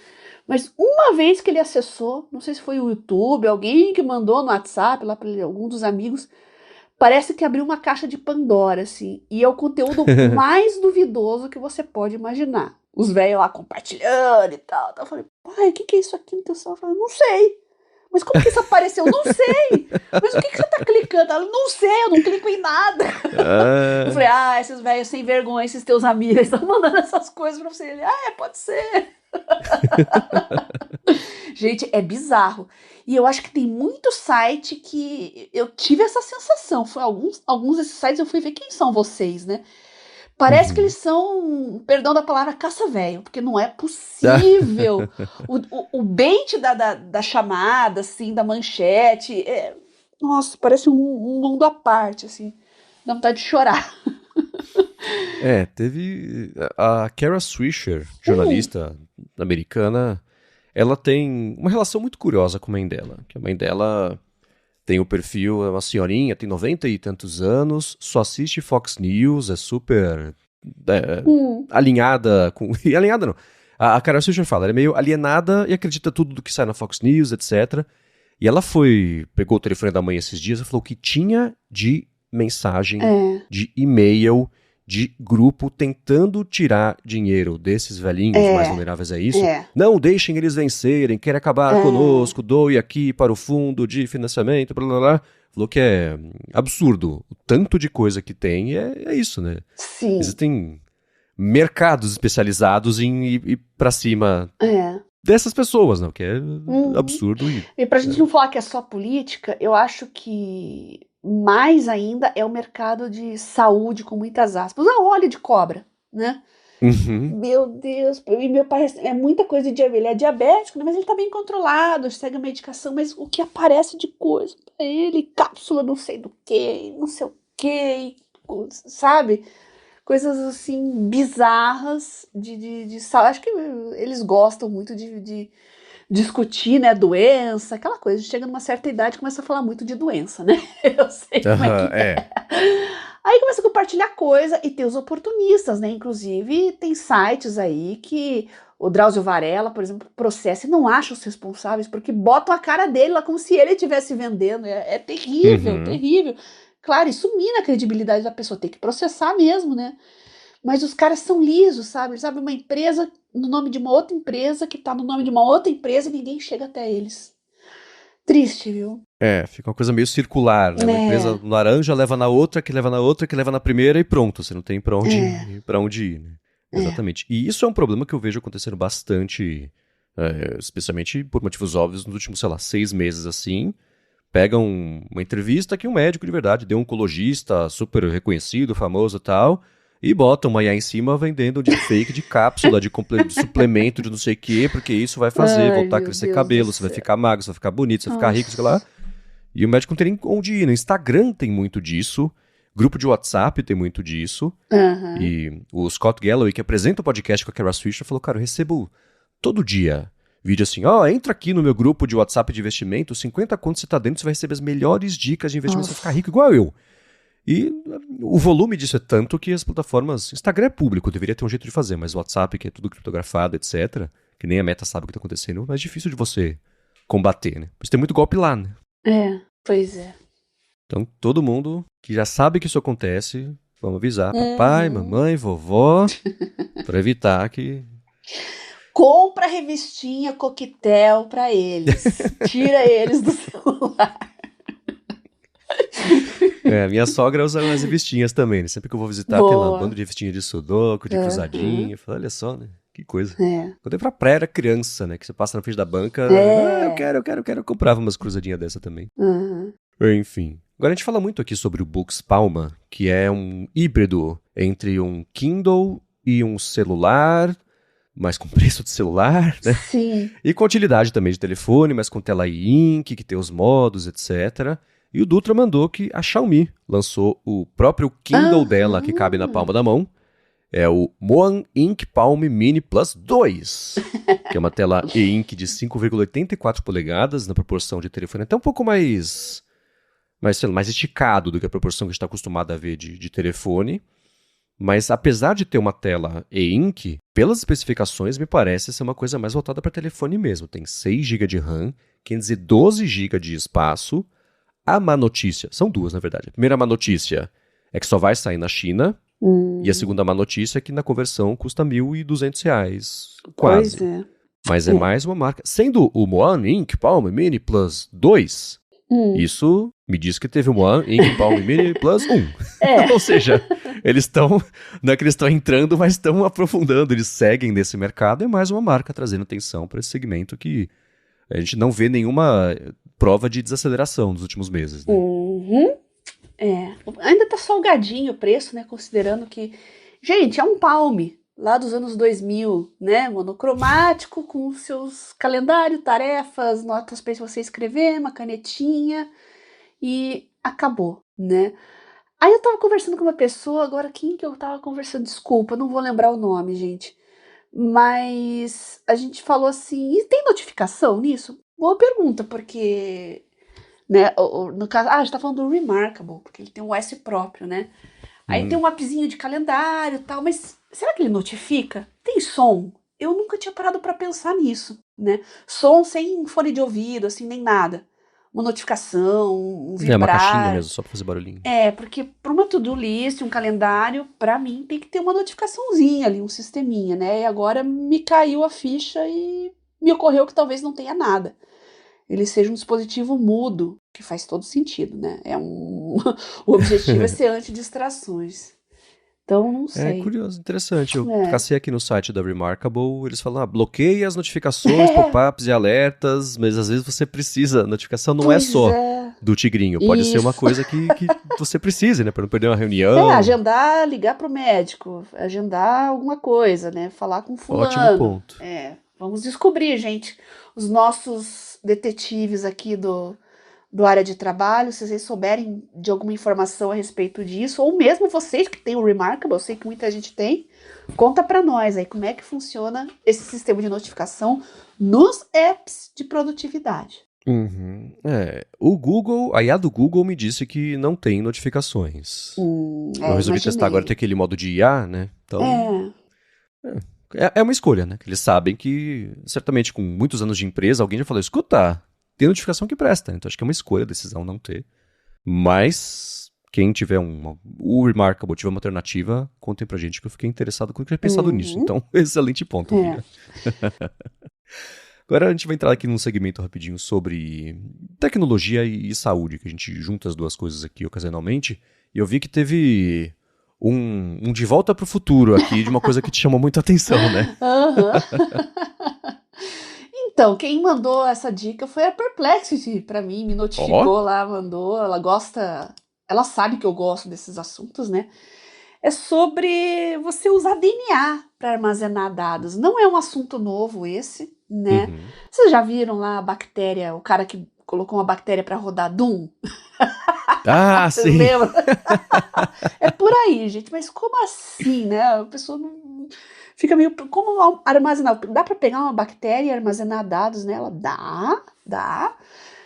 Mas uma vez que ele acessou, não sei se foi o YouTube, alguém que mandou no WhatsApp, lá para algum dos amigos, parece que abriu uma caixa de Pandora, assim. E é o conteúdo mais duvidoso que você pode imaginar. Os velhos lá compartilhando e tal. Então eu falei, pai, o que é isso aqui no teu celular? Eu falei, não sei. Mas como que isso apareceu? Não sei. Mas o que você tá clicando? Ela, não sei, eu não clico em nada. Eu falei, esses velhos sem vergonha, esses teus amigos estão mandando essas coisas pra você. Ele, pode ser. Gente, é bizarro. E eu acho que tem muito site que eu tive essa sensação. Foi alguns desses sites eu fui ver quem são vocês, né? Parece que eles são, perdão da palavra, caça-velho, porque não é possível. O bait da chamada, assim, da manchete, nossa, parece um mundo à parte, assim. Dá vontade de chorar. Teve a Kara Swisher, jornalista americana, ela tem uma relação muito curiosa com a mãe dela. Que a mãe dela tem o perfil, é uma senhorinha, tem 90 e tantos anos, só assiste Fox News, é super alinhada com... E alinhada não. A Kara Swisher fala, ela é meio alienada e acredita tudo do que sai na Fox News, etc. E ela pegou o telefone da mãe esses dias e falou que tinha de mensagem, de e-mail, de grupo tentando tirar dinheiro desses velhinhos mais vulneráveis a isso. Não deixem eles vencerem, querem acabar conosco, doe aqui para o fundo de financiamento, blá blá blá. Falou que é absurdo o tanto de coisa que tem, é isso, né? Sim. Existem mercados especializados em ir pra cima dessas pessoas, não? Que é absurdo. E pra gente não falar que é só política, eu acho que mais ainda é o mercado de saúde, com muitas aspas. Óleo de cobra, né? Meu Deus, e meu pai é muita coisa de ele é diabético, né? Mas ele tá bem controlado, segue a medicação, mas o que aparece de coisa pra ele, cápsula não sei do que, não sei o que, sabe? Coisas assim bizarras de saúde. Acho que eles gostam muito de discutir, né, doença, aquela coisa. Chega numa certa idade e começa a falar muito de doença, né? Eu sei como é que é. Aí começa a compartilhar coisa e tem os oportunistas, né? Inclusive tem sites aí que o Drauzio Varela, por exemplo, processa e não acha os responsáveis porque botam a cara dele lá como se ele estivesse vendendo. É terrível, terrível. Claro, isso mina a credibilidade da pessoa, tem que processar mesmo, né? Mas os caras são lisos, sabe? Eles abrem uma empresa no nome de uma outra empresa, que tá no nome de uma outra empresa e ninguém chega até eles. Triste, viu? Fica uma coisa meio circular, né? Uma empresa laranja leva na outra, que leva na outra, que leva na primeira e pronto. Você não tem pra onde ir, né? Exatamente. E isso é um problema que eu vejo acontecendo bastante, especialmente por motivos óbvios, nos últimos, 6 meses, assim. Pegam uma entrevista que um médico de verdade, de um oncologista super reconhecido, famoso e tal, e botam uma IA em cima vendendo de fake, de cápsula, de suplemento, de não sei o quê, porque isso vai fazer voltar a crescer cabelo, você vai ficar magro, você vai ficar bonito, você vai ficar rico, sei lá. E o médico não tem nem onde ir. No Instagram tem muito disso, grupo de WhatsApp tem muito disso. E o Scott Galloway, que apresenta o podcast com a Kara Swisher, falou, cara, eu recebo todo dia vídeo assim, entra aqui no meu grupo de WhatsApp de investimento, 50 contos você tá dentro, você vai receber as melhores dicas de investimento, você vai ficar rico igual eu. E o volume disso é tanto que as plataformas... Instagram é público, deveria ter um jeito de fazer, mas o WhatsApp, que é tudo criptografado, etc., que nem a Meta sabe o que tá acontecendo, é mais difícil de você combater, né? Mas tem muito golpe lá, né? Pois é. Então, todo mundo que já sabe que isso acontece, vamos avisar papai, mamãe, vovó, para evitar que... Compra a revistinha coquetel pra eles. Tira eles do celular. Minha sogra usa umas revistinhas também, né? Sempre que eu vou visitar, tem lá um bando de revistinha de sudoku, de cruzadinha. Eu falo, olha só, né? Que coisa. Quando eu ia pra praia, era criança, né? Que você passa na frente da banca. Eu quero. Eu comprava umas cruzadinhas dessa também. Enfim. Agora a gente fala muito aqui sobre o Boox Palma, que é um híbrido entre um Kindle e um celular, mas com preço de celular, né? Sim. E com utilidade também de telefone, mas com tela e-ink, que tem os modos, etc. E o Dutra mandou que a Xiaomi lançou o próprio Kindle dela, que cabe na palma da mão. É o Moan Ink Palm Mini Plus 2, que é uma tela e-ink de 5,84 polegadas, na proporção de telefone até um pouco mais esticado do que a proporção que a gente está acostumado a ver de telefone. Mas apesar de ter uma tela e-ink, pelas especificações me parece ser uma coisa mais voltada para telefone mesmo. Tem 6 GB de RAM, 512 GB de espaço. A má notícia, são duas na verdade. A primeira má notícia é que só vai sair na China. E a segunda má notícia é que na conversão custa R$1.200, quase. Pois é. Mas é mais uma marca. Sendo o Moan Ink Palm Mini Plus 2, isso me diz que teve o Moan Ink Palm Mini Plus 1. Ou seja, não é que eles estão entrando, mas estão aprofundando, eles seguem nesse mercado. É mais uma marca trazendo atenção para esse segmento que a gente não vê nenhuma prova de desaceleração nos últimos meses, né? Ainda tá salgadinho o preço, né? Considerando que, gente, é um Palm lá dos anos 2000, né? Monocromático, com seus calendário, tarefas, notas para você escrever, uma canetinha e acabou, né? Aí eu tava conversando com uma pessoa, agora quem que eu tava conversando? Desculpa, não vou lembrar o nome, gente. Mas a gente falou assim, e tem notificação nisso? Boa pergunta, porque... né? No caso, a gente tá falando do Remarkable, porque ele tem um S próprio, né? Aí tem um appzinho de calendário e tal, mas será que ele notifica? Tem som? Eu nunca tinha parado pra pensar nisso, né? Som sem fone de ouvido, assim, nem nada. Uma notificação, um vibrar. É uma caixinha mesmo, só pra fazer barulhinho. Porque pra uma to-do list, um calendário, pra mim tem que ter uma notificaçãozinha ali, um sisteminha, né? E agora me caiu a ficha e me ocorreu que talvez não tenha nada. Ele seja um dispositivo mudo, que faz todo sentido, né? O objetivo é ser anti-distrações. Então, não sei. É curioso, interessante. Eu cacei aqui no site da Remarkable, eles falam, bloqueia as notificações, pop-ups e alertas, mas às vezes você precisa, a notificação não é só do tigrinho, pode ser uma coisa que você precise, né, para não perder uma reunião. Agendar, ligar pro médico, agendar alguma coisa, né, falar com fulano. Ótimo ponto. Vamos descobrir, gente, os nossos detetives aqui do área de trabalho, se vocês souberem de alguma informação a respeito disso, ou mesmo vocês que têm o Remarkable, eu sei que muita gente tem, conta pra nós aí como é que funciona esse sistema de notificação nos apps de produtividade. O Google, a IA do Google me disse que não tem notificações. Eu resolvi testar agora, tem aquele modo de IA, né? Então, é uma escolha, né? Eles sabem que, certamente com muitos anos de empresa, alguém já falou, escuta, tem notificação que presta. Então acho que é uma escolha, decisão não ter. Mas quem tiver o Remarkable, tiver uma alternativa, contem pra gente que eu fiquei interessado quando eu tinha pensado nisso. Então, excelente ponto, amiga. Agora a gente vai entrar aqui num segmento rapidinho sobre tecnologia e saúde, que a gente junta as duas coisas aqui ocasionalmente. E eu vi que teve um de volta pro futuro aqui, de uma coisa que te chamou muito a atenção, né? Então, quem mandou essa dica foi a Perplexity pra mim, me notificou lá, mandou, ela sabe que eu gosto desses assuntos, né? É sobre você usar DNA para armazenar dados. Não é um assunto novo esse, né? Vocês já viram lá a bactéria, o cara que colocou uma bactéria para rodar Doom? Sim. Lembra? É por aí, gente. Mas como assim, né? A pessoa não... fica meio... Como armazenar? Dá para pegar uma bactéria e armazenar dados nela? Dá.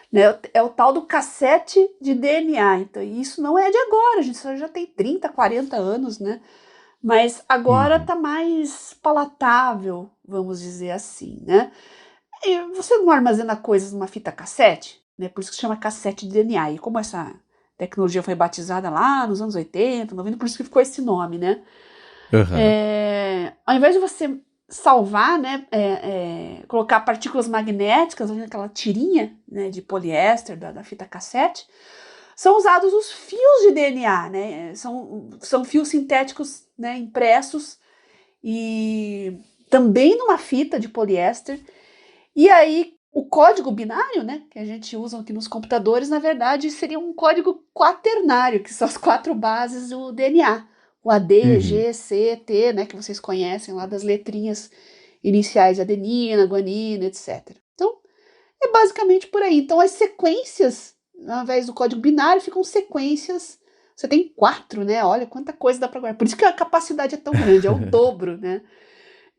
Né? É o tal do cassete de DNA. Então, isso não é de agora, gente. Isso já tem 30, 40 anos, né? Mas agora tá mais palatável, vamos dizer assim, né? E você não armazena coisas numa fita cassete, né? Por isso que se chama cassete de DNA. E como essa tecnologia foi batizada lá nos anos 80, 90, por isso que ficou esse nome, né? Ao invés de você salvar, né, colocar partículas magnéticas naquela tirinha, né, de poliéster da fita cassete, são usados os fios de DNA, né? São fios sintéticos, né, impressos e também numa fita de poliéster. E aí O código binário, né, que a gente usa aqui nos computadores, na verdade, seria um código quaternário, que são as 4 bases do DNA. O A, D, Uhum. G, C, T, né, que vocês conhecem lá das letrinhas iniciais, adenina, guanina, etc. Então, é basicamente por aí. Então, as sequências, ao invés do código binário, ficam sequências. Você tem 4, né? Olha quanta coisa dá para guardar. Por isso que a capacidade é tão grande, é o dobro, né?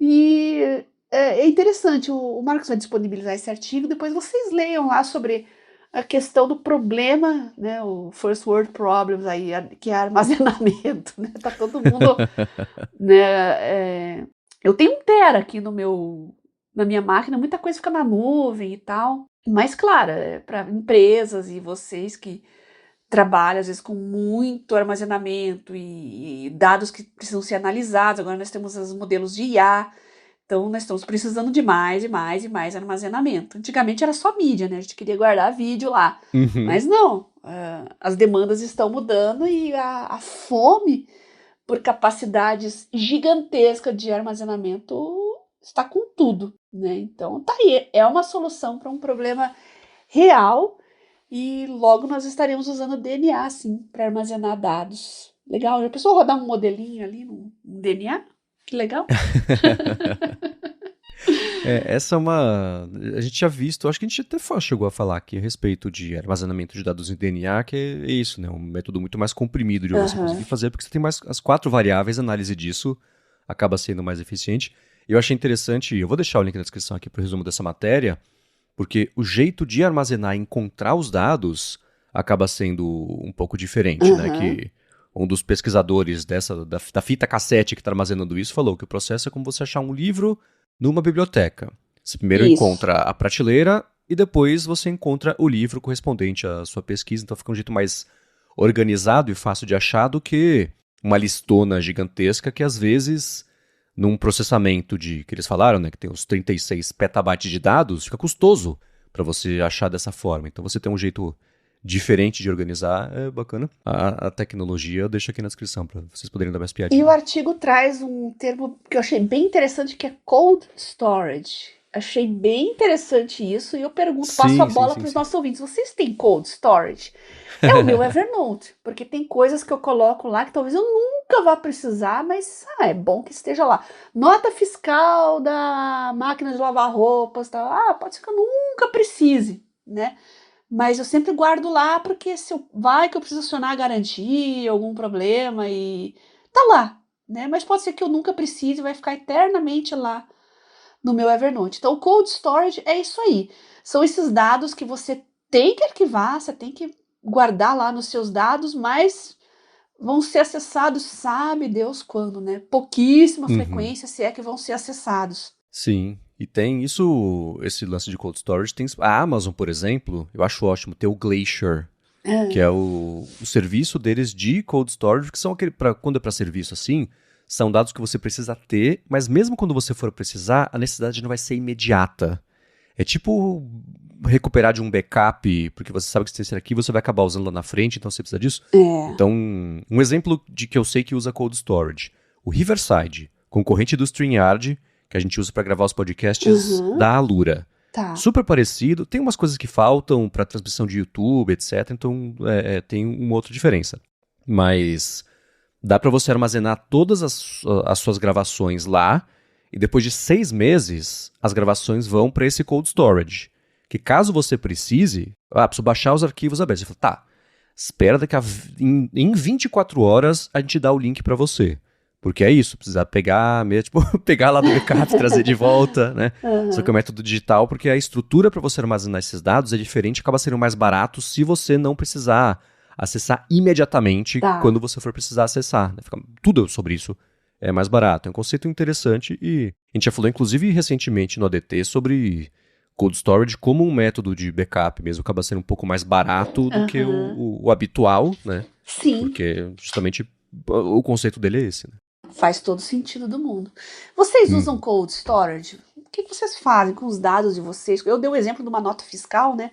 E é interessante, o Marcos vai disponibilizar esse artigo, depois vocês leiam lá sobre a questão do problema, né, o First World Problems aí, que é armazenamento, né, tá todo mundo, né, eu tenho 1 tera aqui na minha máquina, muita coisa fica na nuvem e tal, mas claro, para empresas e vocês que trabalham às vezes com muito armazenamento e dados que precisam ser analisados, agora nós temos os modelos de IA, então, nós estamos precisando de mais e mais e mais armazenamento. Antigamente era só mídia, né? A gente queria guardar vídeo lá. Uhum. Mas não, as demandas estão mudando e a fome por capacidades gigantescas de armazenamento está com tudo, né? Então, tá aí. É uma solução para um problema real e logo nós estaremos usando DNA, sim, para armazenar dados. Legal. Já pensou rodar um modelinho ali no DNA? Que legal. Essa é uma. A gente tinha visto, acho que a gente até chegou a falar aqui a respeito de armazenamento de dados em DNA, que é isso, né? Um método muito mais comprimido de você conseguir fazer, porque você tem mais as 4 variáveis, a análise disso acaba sendo mais eficiente. Eu achei interessante, eu vou deixar o link na descrição aqui para o resumo dessa matéria, porque o jeito de armazenar e encontrar os dados acaba sendo um pouco diferente, né? Que um dos pesquisadores da fita cassete que está armazenando isso falou que o processo é como você achar um livro numa biblioteca. Você primeiro encontra a prateleira e depois você encontra o livro correspondente à sua pesquisa. Então fica um jeito mais organizado e fácil de achar do que uma listona gigantesca que às vezes, num processamento que eles falaram, né, que tem os 36 petabytes de dados, fica custoso para você achar dessa forma. Então você tem um jeito diferente de organizar, é bacana. A tecnologia eu deixo aqui na descrição para vocês poderem dar mais piadinha. E o artigo traz um termo que eu achei bem interessante, que é cold storage. Achei bem interessante isso e eu pergunto, passo a bola para os nossos ouvintes, vocês têm cold storage? É o meu Evernote, porque tem coisas que eu coloco lá que talvez eu nunca vá precisar, mas é bom que esteja lá. Nota fiscal da máquina de lavar roupas, tá? Pode ser que eu nunca precise, né? Mas eu sempre guardo lá porque vai que eu preciso acionar a garantia, algum problema e tá lá, né? Mas pode ser que eu nunca precise, vai ficar eternamente lá no meu Evernote. Então, o cold storage é isso aí. São esses dados que você tem que arquivar, você tem que guardar lá nos seus dados, mas vão ser acessados, sabe Deus quando, né? Pouquíssima frequência, se é que vão ser acessados. Sim, e tem isso, esse lance de cold storage, tem a Amazon, por exemplo, eu acho ótimo ter o Glacier, que é o serviço deles de cold storage, que são aquele, quando é para serviço assim, são dados que você precisa ter, mas mesmo quando você for precisar, a necessidade não vai ser imediata. É tipo recuperar de um backup, porque você sabe que se tem esse aqui, você vai acabar usando lá na frente, então você precisa disso. Então, um exemplo de que eu sei que usa cold storage. O Riverside, concorrente do StreamYard, que a gente usa para gravar os podcasts da Alura. Tá. Super parecido, tem umas coisas que faltam para transmissão de YouTube, etc. Então tem uma outra diferença. Mas dá para você armazenar todas as suas gravações lá e depois de 6 meses as gravações vão para esse cold storage. Que caso você precise, preciso baixar os arquivos abertos. Você fala, tá, espera em 24 horas a gente dá o link para você. Porque é isso, precisa pegar lá do backup, trazer de volta, né? Só que é o método digital, porque a estrutura para você armazenar esses dados é diferente, acaba sendo mais barato se você não precisar acessar imediatamente quando você for precisar acessar. Né? Tudo sobre isso é mais barato. É um conceito interessante e a gente já falou, inclusive, recentemente no ADT sobre cold storage como um método de backup mesmo, acaba sendo um pouco mais barato do que o habitual, né? Sim. Porque justamente o conceito dele é esse, né? Faz todo sentido do mundo. Vocês usam cold storage? O que vocês fazem com os dados de vocês? Eu dei o exemplo de uma nota fiscal, né?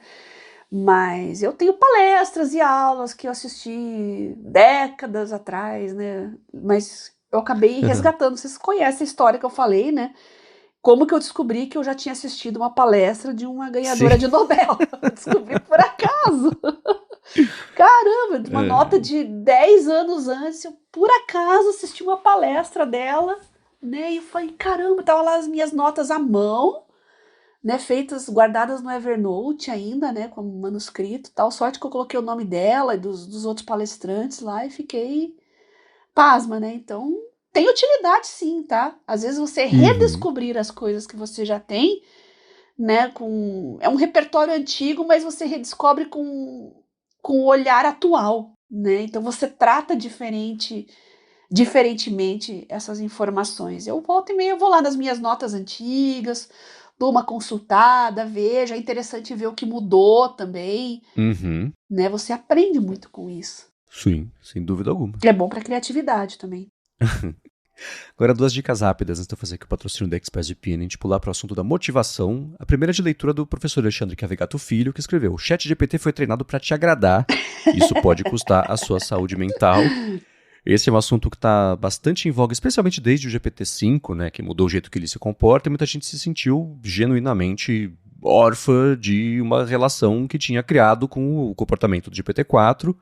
Mas eu tenho palestras e aulas que eu assisti décadas atrás, né? Mas eu acabei resgatando. Vocês conhecem a história que eu falei, né? Como que eu descobri que eu já tinha assistido uma palestra de uma ganhadora Sim. de Nobel? Eu descobri por acaso. Caramba, uma nota de 10 anos antes, eu por acaso assisti uma palestra dela, né? E eu falei, caramba, tava lá as minhas notas à mão, né? Feitas, guardadas no Evernote ainda, né? Como manuscrito e tal. Sorte que eu coloquei o nome dela e dos outros palestrantes lá e fiquei pasma, né? Então, tem utilidade sim, tá? Às vezes você redescobrir as coisas que você já tem, né? É um repertório antigo, mas você redescobre com o olhar atual, né? Então você trata diferentemente essas informações. Eu volto e meia, eu vou lá nas minhas notas antigas, dou uma consultada, vejo, é interessante ver o que mudou também, né? Você aprende muito com isso. Sim, sem dúvida alguma. É bom para criatividade também. Agora, 2 dicas rápidas antes de eu fazer aqui o patrocínio da ExpressVPN, a gente pular para o assunto da motivação. A primeira é de leitura do professor Alexandre Cavegato Filho, que escreveu: o ChatGPT foi treinado para te agradar, isso pode custar a sua saúde mental. Esse é um assunto que está bastante em voga, especialmente desde o GPT-5, né, que mudou o jeito que ele se comporta, e muita gente se sentiu genuinamente órfã de uma relação que tinha criado com o comportamento do GPT-4.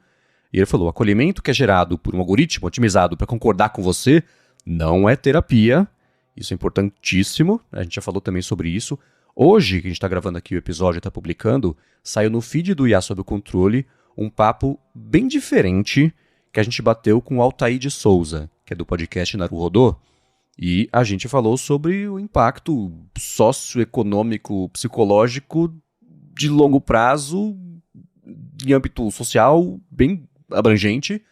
E ele falou: o acolhimento que é gerado por um algoritmo otimizado para concordar com você não é terapia. Isso é importantíssimo. A gente já falou também sobre isso. Hoje, que a gente está gravando aqui o episódio e está publicando, saiu no feed do IA Sob o Controle um papo bem diferente que a gente bateu com o Altair de Souza, que é do podcast Naruhodô, e a gente falou sobre o impacto socioeconômico, psicológico de longo prazo, em âmbito social, bem abrangente,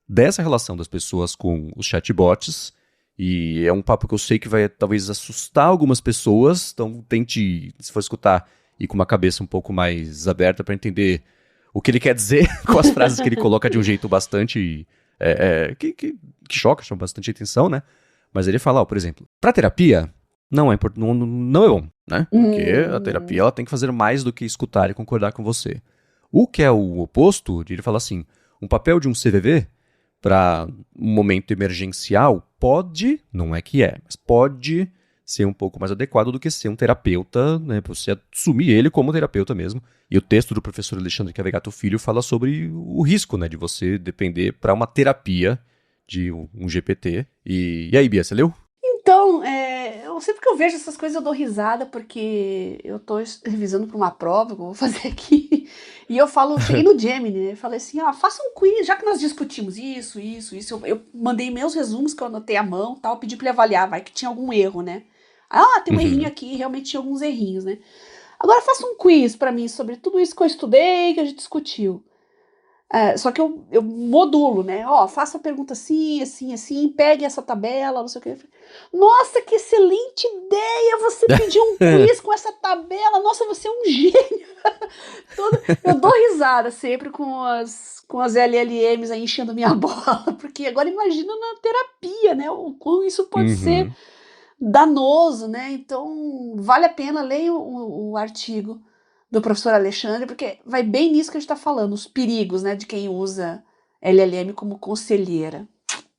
dessa relação das pessoas com os chatbots. E é um papo que eu sei que vai talvez assustar algumas pessoas, então tente, se for escutar, ir com uma cabeça um pouco mais aberta para entender o que ele quer dizer com as frases que ele coloca de um jeito bastante que choca, chama bastante atenção, né? Mas ele fala, por exemplo, para terapia não é bom, né? Porque a terapia ela tem que fazer mais do que escutar e concordar com você. O que é o oposto, ele fala assim, um papel de um CVV para um momento emergencial pode, não é que é, mas pode ser um pouco mais adequado do que ser um terapeuta, né, para você assumir ele como terapeuta mesmo. E o texto do professor Alexandre Cavegato Filho fala sobre o risco, né, de você depender para uma terapia de um GPT. E aí, Bia, você leu? Então, sempre que eu vejo essas coisas eu dou risada, porque eu tô revisando para uma prova que eu vou fazer aqui, e eu cheguei no Gemini, né, falei assim, faça um quiz, já que nós discutimos isso, eu mandei meus resumos que eu anotei à mão, tal, pedi para ele avaliar, vai que tinha algum erro, né. Tem um errinho aqui, realmente tinha alguns errinhos, né. Agora faça um quiz para mim sobre tudo isso que eu estudei, que a gente discutiu. Só que eu modulo, né? Faça a pergunta assim, assim, assim, pegue essa tabela, não sei o que. Nossa, que excelente ideia! Você pediu um quiz com essa tabela. Nossa, você é um gênio! Eu dou risada sempre com as LLMs aí enchendo minha bola, porque agora imagina na terapia, né? O quão isso pode ser danoso, né? Então, vale a pena ler o artigo do professor Alexandre, porque vai bem nisso que a gente está falando, os perigos, né, de quem usa LLM como conselheira.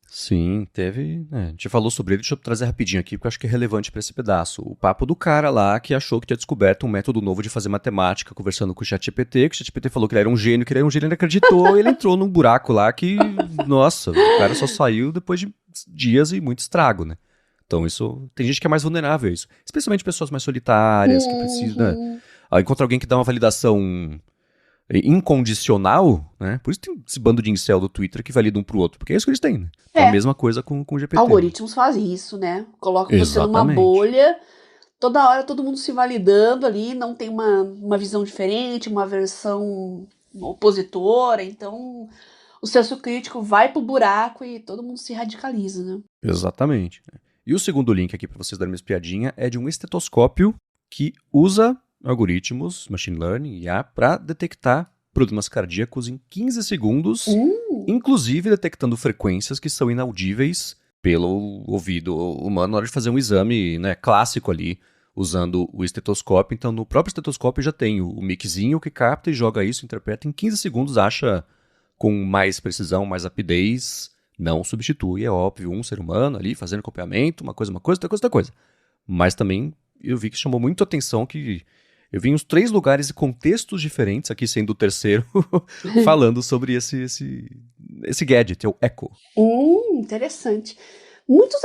Sim, teve. A gente falou sobre ele, deixa eu trazer rapidinho aqui, porque eu acho que é relevante para esse pedaço. O papo do cara lá que achou que tinha descoberto um método novo de fazer matemática, conversando com o ChatGPT, que o ChatGPT falou que ele era um gênio, ele acreditou, e ele entrou num buraco lá que, nossa, o cara só saiu depois de dias e muito estrago, né? Então isso, tem gente que é mais vulnerável a isso, especialmente pessoas mais solitárias, que precisam, encontra alguém que dá uma validação incondicional, né? Por isso tem esse bando de incel do Twitter que valida um pro outro, porque é isso que eles têm, né? É a mesma coisa com o GPT. Algoritmos fazem isso, né? Colocam você numa bolha, toda hora todo mundo se validando ali, não tem uma visão diferente, uma versão opositora, então o senso crítico vai pro buraco e todo mundo se radicaliza, né? Exatamente. E o segundo link aqui para vocês darem uma espiadinha é de um estetoscópio que usa algoritmos, machine learning, IA, para detectar problemas cardíacos em 15 segundos, inclusive detectando frequências que são inaudíveis pelo ouvido humano na hora de fazer um exame, né, clássico ali, usando o estetoscópio. Então, no próprio estetoscópio já tem o miczinho que capta e joga isso, interpreta em 15 segundos, acha com mais precisão, mais rapidez. Não substitui, é óbvio, um ser humano ali fazendo acompanhamento, uma coisa, outra coisa. mas também eu vi que chamou muito atenção que eu vi uns 3 lugares e contextos diferentes, aqui sendo o terceiro, falando sobre esse gadget, o Echo. Interessante. Muitos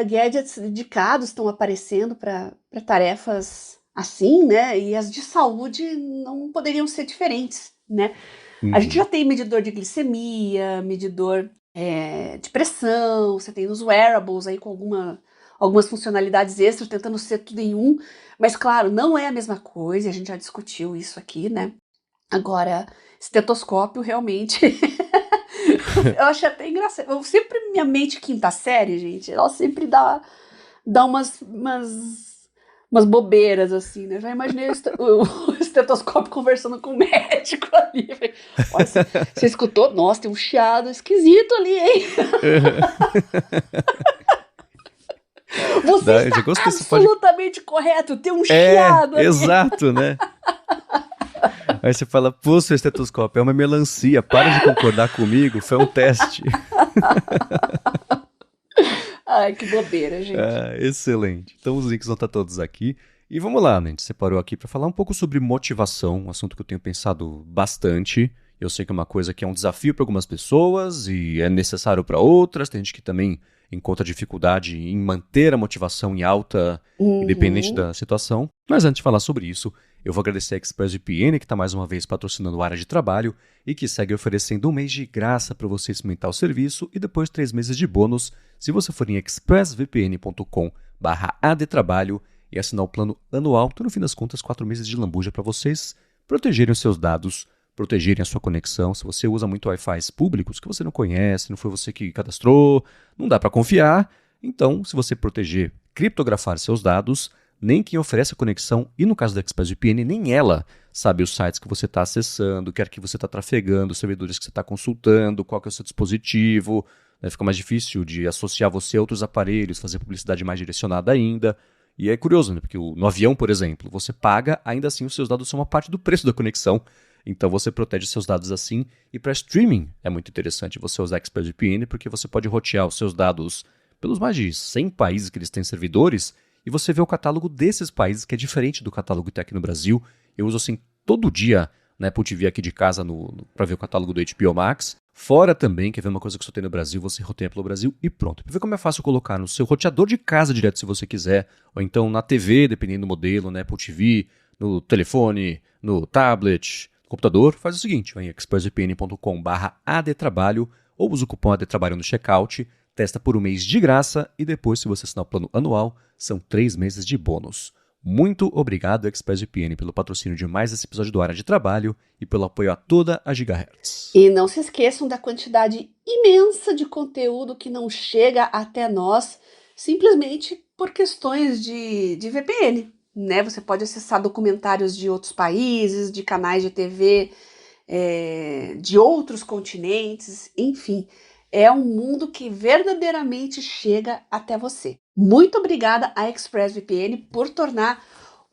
gadgets dedicados estão aparecendo para tarefas assim, né? E as de saúde não poderiam ser diferentes, né? A gente já tem medidor de glicemia, medidor de pressão, você tem os wearables aí com algumas funcionalidades extras, tentando ser tudo em um, mas claro, não é a mesma coisa, a gente já discutiu isso aqui, né? Agora, estetoscópio realmente, eu acho até engraçado, minha mente quinta série, gente, ela sempre dá umas bobeiras, assim, né? Já imaginei o estetoscópio conversando com o médico ali. Olha, você escutou? Nossa, tem um chiado esquisito ali, hein? Você está absolutamente correto, tem um chiado ali. Exato, né? Aí você fala, pô, seu estetoscópio é uma melancia, para de concordar comigo, foi um teste. Ai, que bobeira, gente. Excelente. Então os links vão estar todos aqui. E vamos lá, né? A gente separou aqui para falar um pouco sobre motivação, um assunto que eu tenho pensado bastante. Eu sei que é uma coisa que é um desafio para algumas pessoas e é necessário para outras. Tem gente que também encontra dificuldade em manter a motivação em alta, independente da situação. Mas antes de falar sobre isso, eu vou agradecer a ExpressVPN, que está mais uma vez patrocinando a área de trabalho e que segue oferecendo 1 mês de graça para você experimentar o serviço e depois 3 meses de bônus se você for em expressvpn.com/adtrabalho e assinar o plano anual. Então, no fim das contas, 4 meses de lambuja para vocês protegerem os seus dados, protegerem a sua conexão. Se você usa muito Wi-Fi públicos que você não conhece, não foi você que cadastrou, não dá para confiar. Então, se você proteger, criptografar seus dados, nem quem oferece a conexão, e no caso da ExpressVPN, nem ela sabe os sites que você está acessando, que arquivo você está trafegando, os servidores que você está consultando, qual que é o seu dispositivo. Fica mais difícil de associar você a outros aparelhos, fazer publicidade mais direcionada ainda. E é curioso, né? Porque no avião, por exemplo, você paga, ainda assim os seus dados são uma parte do preço da conexão. Então você protege seus dados assim. E para streaming é muito interessante você usar a ExpressVPN, porque você pode rotear os seus dados pelos mais de 100 países que eles têm servidores, e você vê o catálogo desses países, que é diferente do catálogo que tem aqui no Brasil. Eu uso assim todo dia na Apple TV aqui de casa para ver o catálogo do HBO Max. Fora também, quer ver uma coisa que só tem no Brasil, você roteia pelo Brasil e pronto. Para ver como é fácil colocar no seu roteador de casa direto se você quiser, ou então na TV, dependendo do modelo, na Apple TV, no telefone, no tablet, no computador, faz o seguinte, vai em expressvpn.com/adtrabalho ou usa o cupom ADTRABALHO no checkout, testa por 1 mês de graça e depois, se você assinar o plano anual, são 3 meses de bônus. Muito obrigado, ExpressVPN, pelo patrocínio de mais esse episódio do Área de Trabalho e pelo apoio a toda a Gigahertz. E não se esqueçam da quantidade imensa de conteúdo que não chega até nós simplesmente por questões de VPN, né? Você pode acessar documentários de outros países, de canais de TV, de outros continentes, enfim. É um mundo que verdadeiramente chega até você. Muito obrigada à ExpressVPN por tornar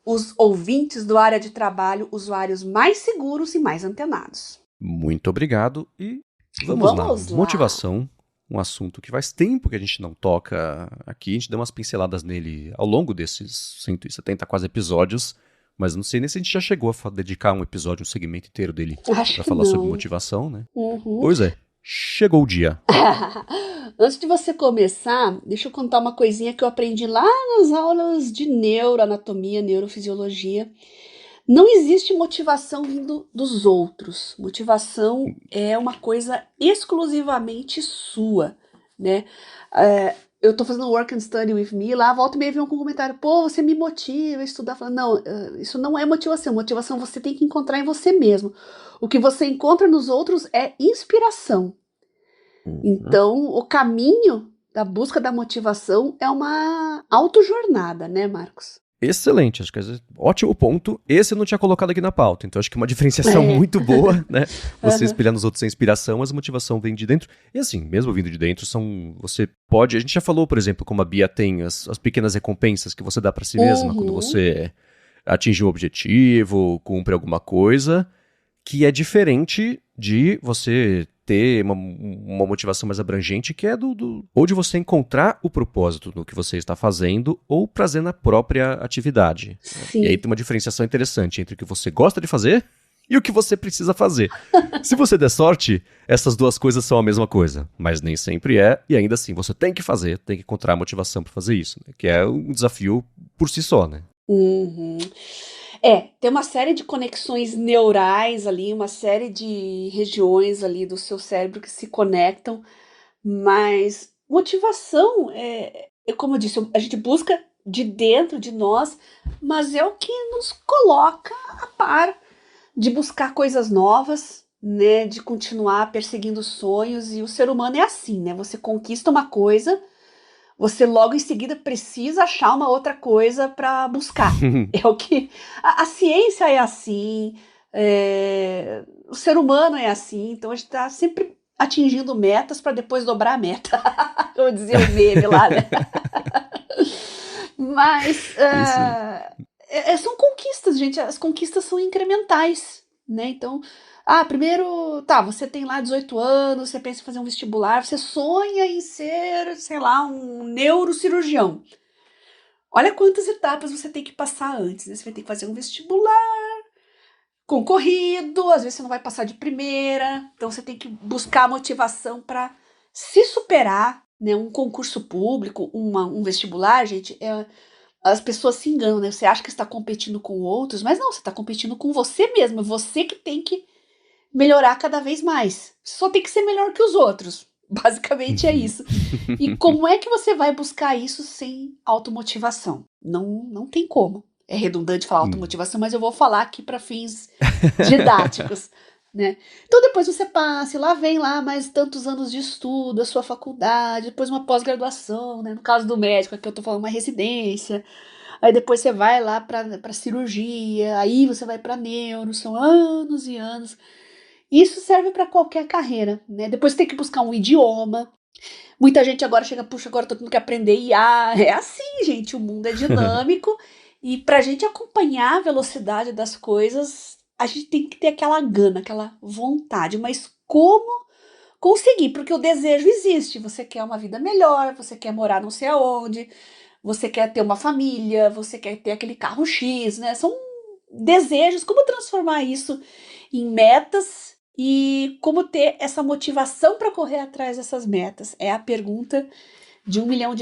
os ouvintes do Área de Trabalho usuários mais seguros e mais antenados. Muito obrigado e vamos lá. Motivação, um assunto que faz tempo que a gente não toca aqui. A gente deu umas pinceladas nele ao longo desses 170 quase episódios, mas não sei nem se a gente já chegou a dedicar um episódio, um segmento inteiro dele para falar sobre motivação, né? Pois é. Chegou o dia. Antes de você começar, deixa eu contar uma coisinha que eu aprendi lá nas aulas de neuroanatomia, neurofisiologia. Não existe motivação vindo dos outros. Motivação é uma coisa exclusivamente sua, né? Eu tô fazendo Work and Study with Me, lá volta e meia vem um comentário, pô, você me motiva a estudar. Falando, não, isso não é motivação. Motivação você tem que encontrar em você mesmo. O que você encontra nos outros é inspiração. Então, o caminho da busca da motivação é uma autojornada, né, Marcos? Excelente, acho que é ótimo ponto. Esse eu não tinha colocado aqui na pauta, então acho que é uma diferenciação muito boa, né? Você espelhar nos outros sem inspiração, mas a motivação vem de dentro. E assim, mesmo vindo de dentro, você pode... A gente já falou, por exemplo, como a Bia tem as pequenas recompensas que você dá para si mesma quando você atinge um objetivo, cumpre alguma coisa, que é diferente de você ter uma motivação mais abrangente, que é ou de você encontrar o propósito no que você está fazendo, ou prazer na própria atividade. Sim. E aí tem uma diferenciação interessante entre o que você gosta de fazer e o que você precisa fazer. Se você der sorte, essas duas coisas são a mesma coisa, mas nem sempre é, e ainda assim você tem que fazer, tem que encontrar a motivação para fazer isso, né? Que é um desafio por si só, né? Uhum. Tem uma série de conexões neurais ali, uma série de regiões ali do seu cérebro que se conectam, mas motivação é como eu disse, a gente busca de dentro de nós, mas é o que nos coloca a par de buscar coisas novas, né, de continuar perseguindo sonhos, e o ser humano é assim, né? Você conquista uma coisa, você logo em seguida precisa achar uma outra coisa para buscar. É o que a ciência é assim, o ser humano é assim, então a gente está sempre atingindo metas para depois dobrar a meta. Eu dizia o meme lá, né? Mas são conquistas, gente. As conquistas são incrementais, né? Então, primeiro, você tem lá 18 anos, você pensa em fazer um vestibular, você sonha em ser, sei lá, um neurocirurgião. Olha quantas etapas você tem que passar antes, né? Você vai ter que fazer um vestibular concorrido, às vezes você não vai passar de primeira, então você tem que buscar motivação para se superar, né? Um concurso público, um vestibular, gente, as pessoas se enganam, né? Você acha que está competindo com outros, mas não, você está competindo com você mesmo, você que tem que melhorar cada vez mais. Você só tem que ser melhor que os outros. Basicamente é isso. E como é que você vai buscar isso sem automotivação? Não tem como. É redundante falar automotivação, mas eu vou falar aqui para fins didáticos, né? Então depois você passa, lá vem lá mais tantos anos de estudo, a sua faculdade, depois uma pós-graduação, né? No caso do médico, aqui eu tô falando uma residência. Aí depois você vai lá para cirurgia, aí você vai para neuro, são anos e anos. Isso serve para qualquer carreira, né? Depois você tem que buscar um idioma. Muita gente agora chega, puxa, agora tô tendo que aprender IA. É assim, gente, o mundo é dinâmico. E pra gente acompanhar a velocidade das coisas, a gente tem que ter aquela gana, aquela vontade. Mas como conseguir? Porque o desejo existe. Você quer uma vida melhor, você quer morar não sei aonde, você quer ter uma família, você quer ter aquele carro X, né? São desejos. Como transformar isso em metas e como ter essa motivação para correr atrás dessas metas? É a pergunta de R$1 milhão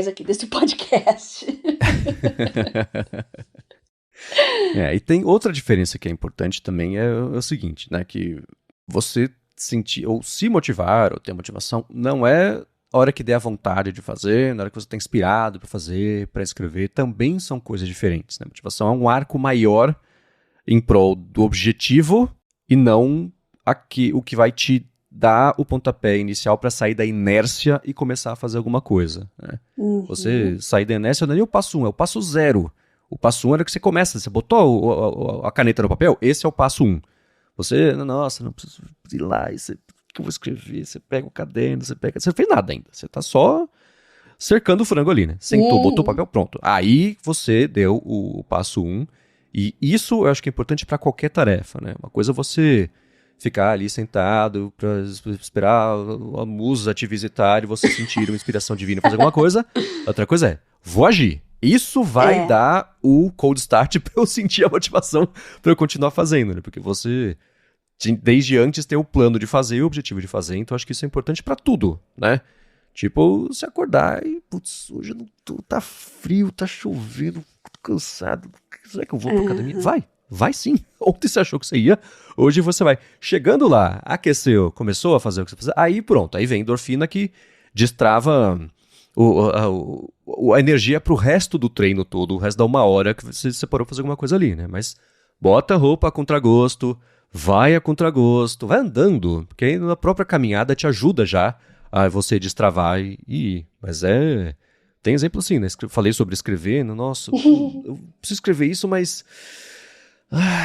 aqui desse podcast. E tem outra diferença que é importante também, é o seguinte, né, que você sentir, ou se motivar, ou ter motivação, não é a hora que der a vontade de fazer, na hora que você está inspirado para fazer, para escrever, também são coisas diferentes, né? Motivação é um arco maior em prol do objetivo e não o que vai te dar o pontapé inicial para sair da inércia e começar a fazer alguma coisa, né? Você sair da inércia não é nem o passo 1, é o passo 0. O passo 1 era que você começa, você botou a caneta no papel, esse é o passo 1. Você, nossa, não preciso ir lá, o que eu vou escrever? Você pega o caderno, você não fez nada ainda, você tá só cercando o frango ali, né? Sentou, botou o papel, pronto. Aí você deu o passo 1, e isso eu acho que é importante para qualquer tarefa, né? Uma coisa é você ficar ali sentado para esperar a musa te visitar e você sentir uma inspiração divina e fazer alguma coisa. Outra coisa é, vou agir. Isso vai dar o cold start para eu sentir a motivação para eu continuar fazendo, né? Porque você, desde antes, tem o plano de fazer, o objetivo de fazer, então acho que isso é importante para tudo, né? Tipo, se acordar e, putz, hoje eu não tô, tá frio, tá chovendo, tô cansado, será que eu vou pra academia? Vai sim. Ontem você achou que você ia, hoje você vai. Chegando lá, aqueceu, começou a fazer o que você precisa, aí pronto, aí vem endorfina que destrava a energia pro resto do treino todo, o resto da 1 hora que você separou pra fazer alguma coisa ali, né? Mas bota a roupa a contragosto, vai a contragosto, vai andando, porque aí na própria caminhada te ajuda já a você destravar e ir. Mas tem exemplo assim, né? Falei sobre escrever, nossa, eu preciso escrever isso, mas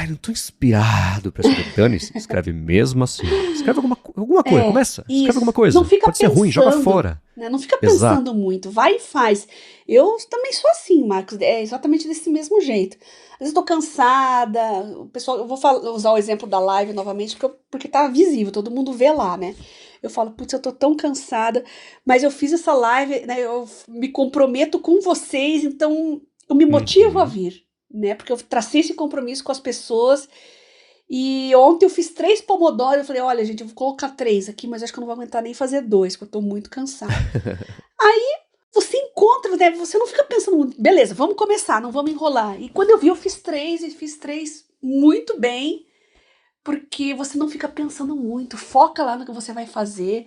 não tô inspirado pra escrever. Dane-se, escreve mesmo assim. alguma coisa, começa, escreve isso. alguma coisa. Não fica Pode ser ruim, joga fora. Né? Não fica Exato. pensando muito, vai e faz. Eu também sou assim, Marcos, é exatamente desse mesmo jeito. Às vezes eu tô cansada, o pessoal, eu vou usar o exemplo da live novamente, porque tá visível, todo mundo vê lá, né? Eu falo, putz, eu tô tão cansada, mas eu fiz essa live, né? Eu me comprometo com vocês, então eu me motivo a vir, né? Porque eu tracei esse compromisso com as pessoas. E ontem eu fiz 3 Pomodoro. Eu falei, olha, gente, eu vou colocar 3 aqui, mas acho que eu não vou aguentar nem fazer 2, porque eu tô muito cansada. Aí você encontra, né? Você não fica pensando muito, beleza, vamos começar, não vamos enrolar. E quando eu vi, eu fiz 3 e fiz 3 muito bem, porque você não fica pensando muito, foca lá no que você vai fazer.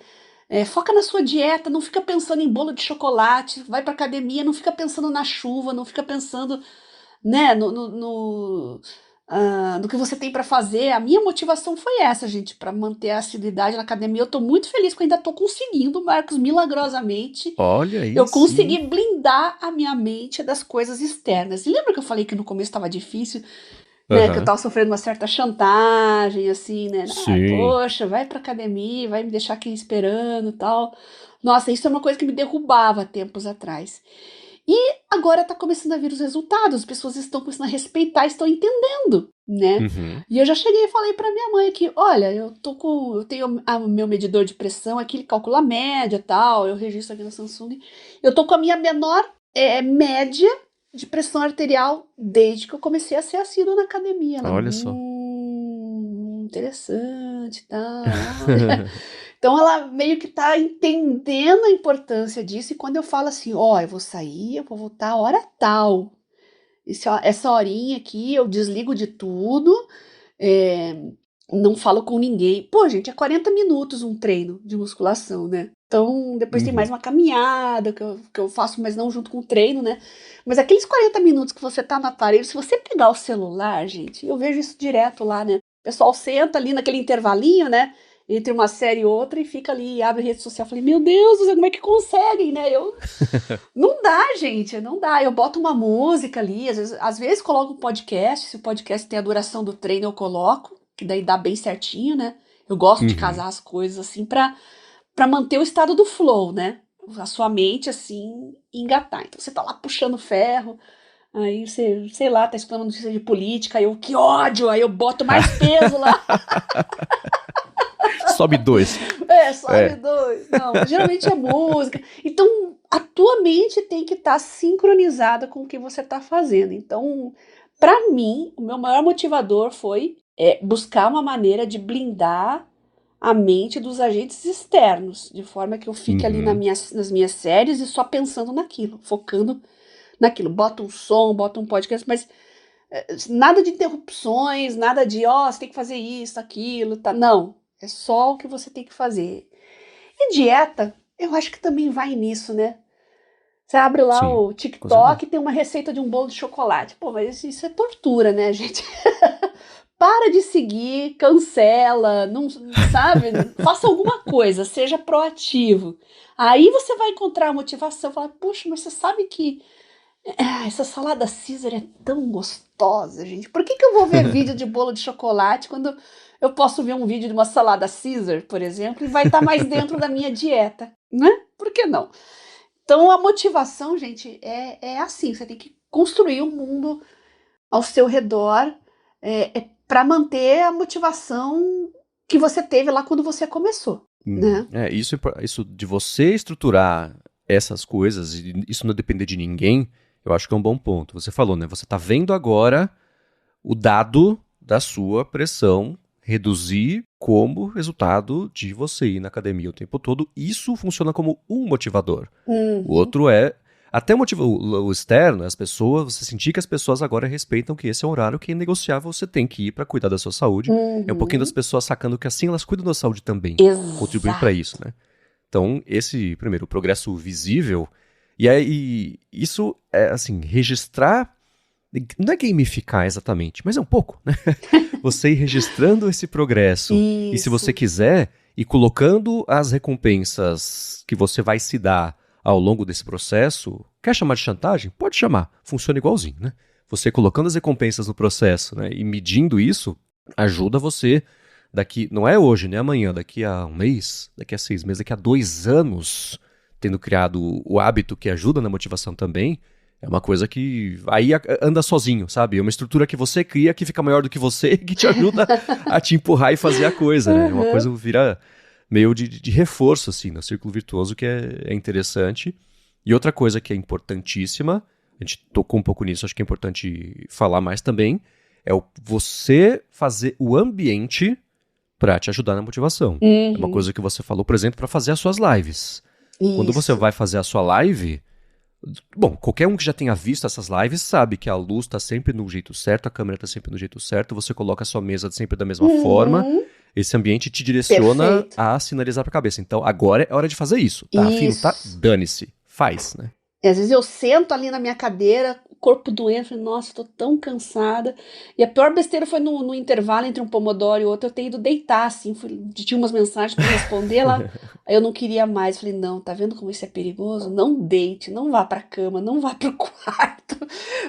Foca na sua dieta, não fica pensando em bolo de chocolate, vai pra academia, não fica pensando na chuva, não fica pensando, né, no que você tem pra fazer. A minha motivação foi essa, gente, pra manter a assiduidade na academia. Eu tô muito feliz que eu ainda tô conseguindo, Marcos, milagrosamente. Olha aí, Eu sim. consegui blindar a minha mente das coisas externas. E lembra que eu falei que no começo estava difícil, né? Que eu tava sofrendo uma certa chantagem, assim, né? Sim. Poxa, vai pra academia, vai me deixar aqui esperando e tal. Nossa, isso é uma coisa que me derrubava tempos atrás. E agora tá começando a vir os resultados, as pessoas estão começando a respeitar, estão entendendo, né? Uhum. E eu já cheguei e falei pra minha mãe que, olha, eu tenho o meu medidor de pressão aqui, ele calcula a média e tal, eu registro aqui na Samsung. Eu tô com a minha menor média de pressão arterial desde que eu comecei a ser assídua na academia. Ela, Olha só. interessante, tá? Então ela meio que tá entendendo a importância disso, e quando eu falo assim, ó, eu vou sair, eu vou voltar a hora tal, essa horinha aqui eu desligo de tudo, não falo com ninguém. Pô, gente, é 40 minutos um treino de musculação, né? Então, depois tem mais uma caminhada que eu faço, mas não junto com o treino, né? Mas aqueles 40 minutos que você tá no aparelho, se você pegar o celular, gente, eu vejo isso direto lá, né? O pessoal senta ali naquele intervalinho, né? Entre uma série e outra e fica ali e abre a rede social. Eu falei, meu Deus, como é que conseguem, né? Não dá, gente, não dá. Eu boto uma música ali, às vezes coloco um podcast. Se o podcast tem a duração do treino, eu coloco, que daí dá bem certinho, né? Eu gosto de casar as coisas assim pra manter o estado do flow, né? A sua mente, assim, engatar. Então você tá lá puxando ferro, aí você, sei lá, tá escutando notícia de política, aí eu, que ódio, aí eu boto mais peso lá. Sobe 2. Sobe 2. Não, geralmente é música. Então, a tua mente tem que estar sincronizada com o que você tá fazendo. Então, pra mim, o meu maior motivador foi buscar uma maneira de blindar a mente dos agentes externos, de forma que eu fique ali nas minhas séries e só pensando naquilo, focando naquilo. Bota um som, bota um podcast, mas nada de interrupções, nada de, você tem que fazer isso, aquilo, tá? Não, é só o que você tem que fazer. E dieta, eu acho que também vai nisso, né? Você abre lá Sim, o TikTok e tem uma receita de um bolo de chocolate. Pô, mas isso é tortura, né, gente? Para de seguir, cancela, não sabe? Faça alguma coisa, seja proativo. Aí você vai encontrar a motivação, falar, puxa, mas você sabe que essa salada Caesar é tão gostosa, gente. Por que eu vou ver vídeo de bolo de chocolate quando eu posso ver um vídeo de uma salada Caesar, por exemplo, e vai estar mais dentro da minha dieta, né? Por que não? Então a motivação, gente, é assim, você tem que construir um mundo ao seu redor para manter a motivação que você teve lá quando você começou, né? Isso de você estruturar essas coisas, e isso não depender de ninguém, eu acho que é um bom ponto. Você falou, né? Você está vendo agora o dado da sua pressão reduzir como resultado de você ir na academia o tempo todo. Isso funciona como um motivador. O outro é até o externo, as pessoas, você sentir que as pessoas agora respeitam que esse é um horário que é negociável, você tem que ir para cuidar da sua saúde. É um pouquinho das pessoas sacando que assim elas cuidam da saúde também, contribuem para isso, né? Então, esse, primeiro, o progresso visível, e aí isso é, assim, registrar, não é gamificar exatamente, mas é um pouco, né? Você ir registrando esse progresso, e se você quiser, ir colocando as recompensas que você vai se dar ao longo desse processo, quer chamar de chantagem? Pode chamar, funciona igualzinho, né? Você colocando as recompensas no processo, né, e medindo isso, ajuda você não é hoje, nem amanhã, daqui a um mês, daqui a 6 meses, daqui a 2 anos, tendo criado o hábito que ajuda na motivação também, é uma coisa que aí anda sozinho, sabe? É uma estrutura que você cria que fica maior do que você, que te ajuda a te empurrar e fazer a coisa, né? É uma coisa que vira meio de reforço, assim, no círculo virtuoso, que é interessante. E outra coisa que é importantíssima, a gente tocou um pouco nisso, acho que é importante falar mais também, é você fazer o ambiente para te ajudar na motivação. É uma coisa que você falou, por exemplo, para fazer as suas lives. Isso. Quando você vai fazer a sua live, bom, qualquer um que já tenha visto essas lives sabe que a luz está sempre no jeito certo, a câmera está sempre no jeito certo, você coloca a sua mesa sempre da mesma forma, esse ambiente te direciona Perfeito. a sinalizar para a cabeça. Então, agora é hora de fazer isso. Tá afim, não tá? Dane-se. Faz, né? E às vezes eu sento ali na minha cadeira, o corpo doendo, falei, nossa, tô tão cansada. E a pior besteira foi no intervalo entre um pomodoro e outro, eu ter ido deitar, assim, tinha umas mensagens para responder lá, aí eu não queria mais. Falei, não, tá vendo como isso é perigoso? Não deite, não vá pra cama, não vá pro quarto,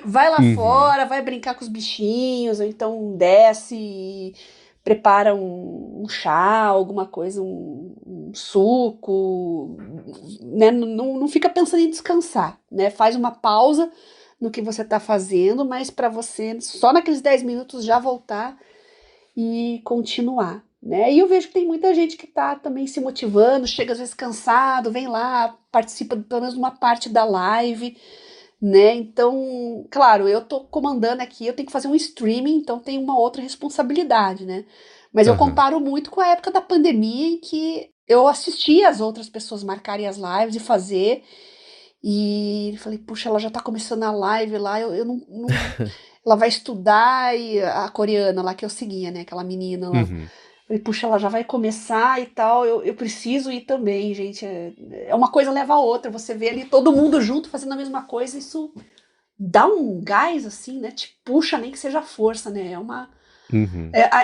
vai lá fora, vai brincar com os bichinhos, ou então desce e prepara um chá, alguma coisa, um suco, né? Não fica pensando em descansar, né? Faz uma pausa no que você está fazendo, mas para você, só naqueles 10 minutos, já voltar e continuar, né? E eu vejo que tem muita gente que está também se motivando, chega às vezes cansado, vem lá, participa pelo menos de uma parte da live, né? Então, claro, eu tô comandando aqui, eu tenho que fazer um streaming, então tem uma outra responsabilidade, né? Mas eu comparo muito com a época da pandemia em que eu assistia as outras pessoas marcarem as lives e fazer, e falei, puxa, ela já tá começando a live lá, eu não ela vai estudar, e a coreana lá que eu seguia, né? Aquela menina lá. Falei, puxa, ela já vai começar e tal, eu preciso ir também, gente. É uma coisa leva a outra, você vê ali todo mundo junto fazendo a mesma coisa, isso dá um gás, assim, né? Te puxa, nem que seja força, né?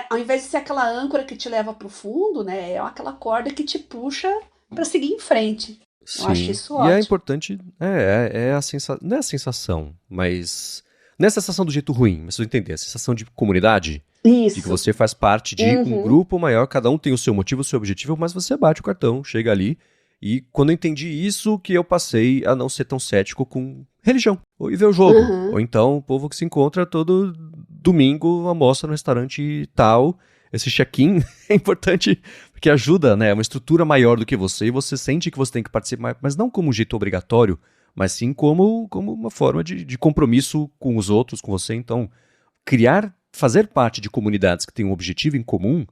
Ao invés de ser aquela âncora que te leva pro fundo, né? É aquela corda que te puxa para seguir em frente. Sim. Eu acho isso E ótimo. é importante, a sensação, não é a sensação, mas não é a sensação do jeito ruim, mas você entender, a sensação de comunidade. Isso. De que você faz parte de um grupo maior, cada um tem o seu motivo, o seu objetivo, mas você bate o cartão, chega ali. E quando eu entendi isso, que eu passei a não ser tão cético com religião. Ou ir ver o jogo. Ou então o povo que se encontra todo domingo, almoça no restaurante tal. Esse check-in é importante porque ajuda, né? É uma estrutura maior do que você e você sente que você tem que participar, mas não como um jeito obrigatório, mas sim como uma forma de compromisso com os outros, com você. Então, fazer parte de comunidades que têm um objetivo em comum,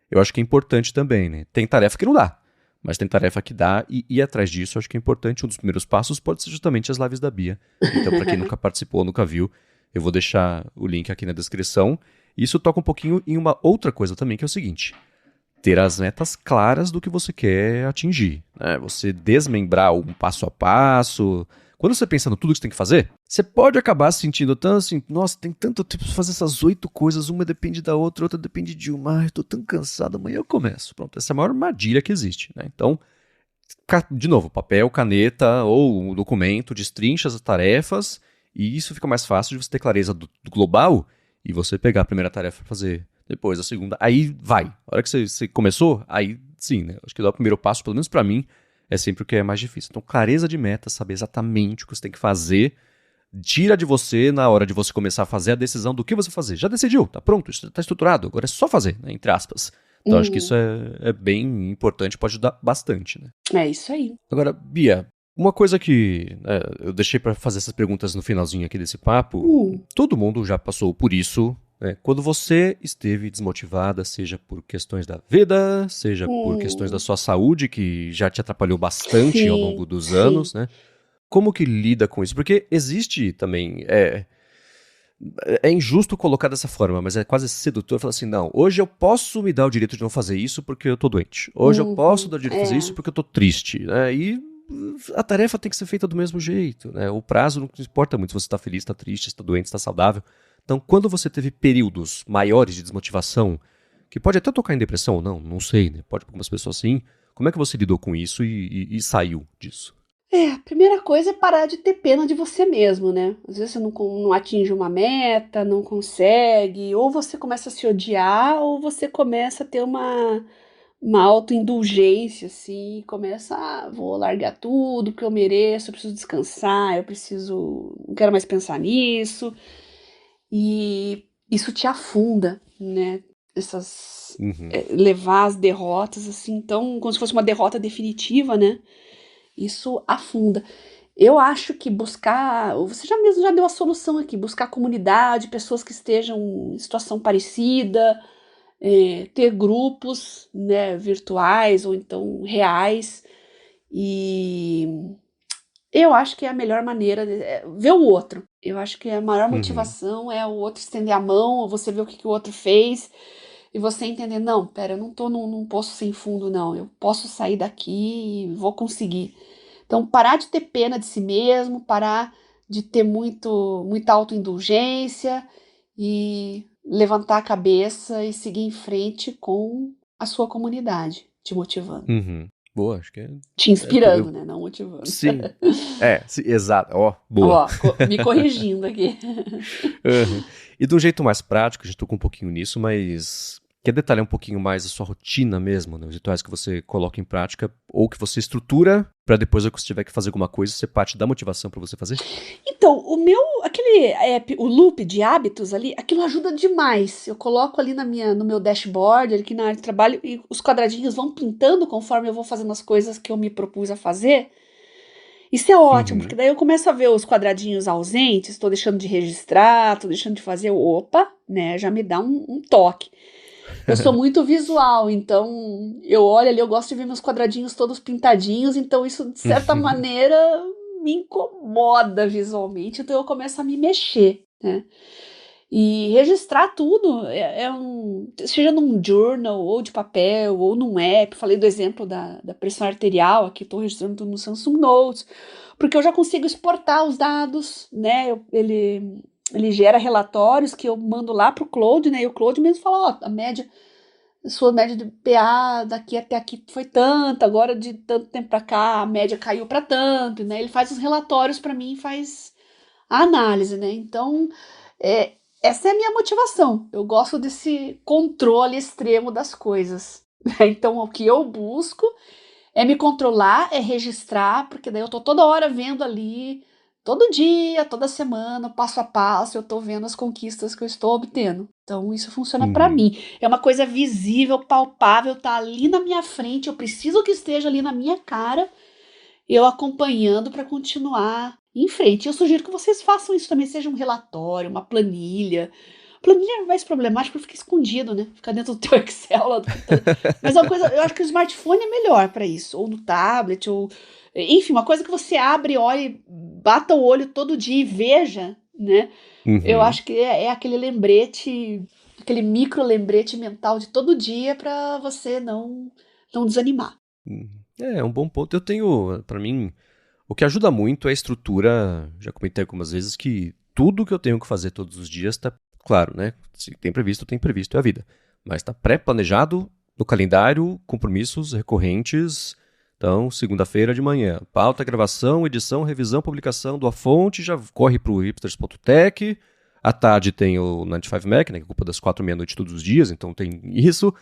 eu acho que é importante também, né? Tem tarefa que não dá, mas tem tarefa que dá e atrás disso, eu acho que é importante. Um dos primeiros passos pode ser justamente as lives da Bia. Então, para quem nunca participou, nunca viu, eu vou deixar o link aqui na descrição. Isso toca um pouquinho em uma outra coisa também, que é o seguinte: ter as metas claras do que você quer atingir, né? Você desmembrar um passo a passo. Quando você pensa no tudo que você tem que fazer, você pode acabar se sentindo tão assim, nossa, tem tanto tempo pra fazer essas 8 coisas, uma depende da outra, outra depende de uma, eu tô tão cansado, amanhã eu começo. Pronto, essa é a maior armadilha que existe, né? Então, de novo, papel, caneta ou um documento, destrincha as tarefas, e isso fica mais fácil de você ter clareza do global e você pegar a primeira tarefa pra fazer, depois a segunda, aí vai. A hora que você começou, aí sim, né? Acho que dar o primeiro passo, pelo menos pra mim, é sempre o que é mais difícil. Então, clareza de meta, saber exatamente o que você tem que fazer, tira de você, na hora de você começar a fazer, a decisão do que você fazer. Já decidiu, tá pronto, tá estruturado, agora é só fazer, né, entre aspas. Então, acho que isso é bem importante, pode ajudar bastante, né? É isso aí. Agora, Bia, uma coisa que eu deixei pra fazer essas perguntas no finalzinho aqui desse papo, todo mundo já passou por isso. Quando você esteve desmotivada, seja por questões da vida, seja por questões da sua saúde, que já te atrapalhou bastante ao longo dos anos, né? Como que lida com isso? Porque existe também... É injusto colocar dessa forma, mas é quase sedutor falar assim, não, hoje eu posso me dar o direito de não fazer isso porque eu tô doente. Hoje eu posso dar o direito de fazer isso porque eu tô triste, né? E a tarefa tem que ser feita do mesmo jeito, né? O prazo não importa muito se você tá feliz, tá triste, se tá doente, se tá saudável. Então, quando você teve períodos maiores de desmotivação, que pode até tocar em depressão ou não sei, né? Pode para algumas pessoas sim. Como é que você lidou com isso e saiu disso? A primeira coisa é parar de ter pena de você mesmo, né? Às vezes você não atinge uma meta, não consegue, ou você começa a se odiar, ou você começa a ter uma autoindulgência, assim, começa, vou largar tudo que eu mereço, eu preciso descansar, não quero mais pensar nisso, e isso te afunda, né? Uhum. Levar as derrotas, assim, então, como se fosse uma derrota definitiva, né? Isso afunda. Eu acho que você já mesmo já deu a solução aqui, buscar comunidade, pessoas que estejam em situação parecida, ter grupos, né, virtuais ou então reais, e eu acho que é a melhor maneira ver o outro. Eu acho que a maior Uhum. motivação é o outro estender a mão, você ver o que o outro fez e você entender, não, pera, eu não tô num poço sem fundo, não, eu posso sair daqui e vou conseguir. Então, parar de ter pena de si mesmo, parar de ter muita autoindulgência e levantar a cabeça e seguir em frente com a sua comunidade, te motivando. Uhum. Boa, acho que Te inspirando, né? Não motivando. sim. Sim, exato. Ó, boa. Ó, me corrigindo aqui. Uhum. E de um jeito mais prático, a gente tocou um pouquinho nisso, mas quer detalhar um pouquinho mais a sua rotina mesmo, né? Os rituais que você coloca em prática ou que você estrutura para depois, quando você tiver que fazer alguma coisa, você parte da motivação para você fazer? Então, aquele app, o loop de hábitos ali, aquilo ajuda demais. Eu coloco ali no meu dashboard, aqui na área de trabalho, e os quadradinhos vão pintando conforme eu vou fazendo as coisas que eu me propus a fazer. Isso é ótimo, porque Uhum. daí eu começo a ver os quadradinhos ausentes, estou deixando de registrar, estou deixando de fazer, opa, né? Já me dá um toque. Eu sou muito visual, então eu olho ali, eu gosto de ver meus quadradinhos todos pintadinhos, então isso de certa maneira me incomoda visualmente, então eu começo a me mexer, né? E registrar tudo, seja num journal, ou de papel, ou num app. Falei do exemplo da pressão arterial, aqui estou registrando tudo no Samsung Notes, porque eu já consigo exportar os dados, né? Ele gera relatórios que eu mando lá para o Claude, né? E o Claude mesmo fala, ó, sua média de PA daqui até aqui foi tanta, agora de tanto tempo para cá a média caiu para tanto, né? Ele faz os relatórios para mim, faz a análise, né? Então, é, essa é a minha motivação. Eu gosto desse controle extremo das coisas. Então, o que eu busco é me controlar, é registrar, porque daí eu tô toda hora vendo ali, todo dia, toda semana, passo a passo, eu tô vendo as conquistas que eu estou obtendo. Então, isso funciona para Uhum. mim. É uma coisa visível, palpável, tá ali na minha frente, eu preciso que esteja ali na minha cara, eu acompanhando para continuar em frente. Eu sugiro que vocês façam isso também, seja um relatório, uma planilha. Planilha é mais problemático porque fica escondido, né? Fica dentro do teu Excel lá do computador. Mas é uma coisa, eu acho que o smartphone é melhor para isso, ou no tablet, ou enfim, uma coisa que você abre, olhe, bata o olho todo dia e veja, né? Eu Uhum. acho que é aquele lembrete, aquele micro lembrete mental de todo dia para você não desanimar. Uhum. É um bom ponto. Eu tenho, pra mim, o que ajuda muito é a estrutura. Já comentei algumas vezes que tudo que eu tenho que fazer todos os dias tá claro, né? Se tem previsto, é a vida. Mas tá pré-planejado no calendário, compromissos recorrentes. Então, segunda-feira de manhã, pauta, gravação, edição, revisão, publicação do A Fonte, já corre pro hipsters.tech. À tarde tem o 95 Mac, né, que ocupa das 4h30 todos os dias, então tem isso.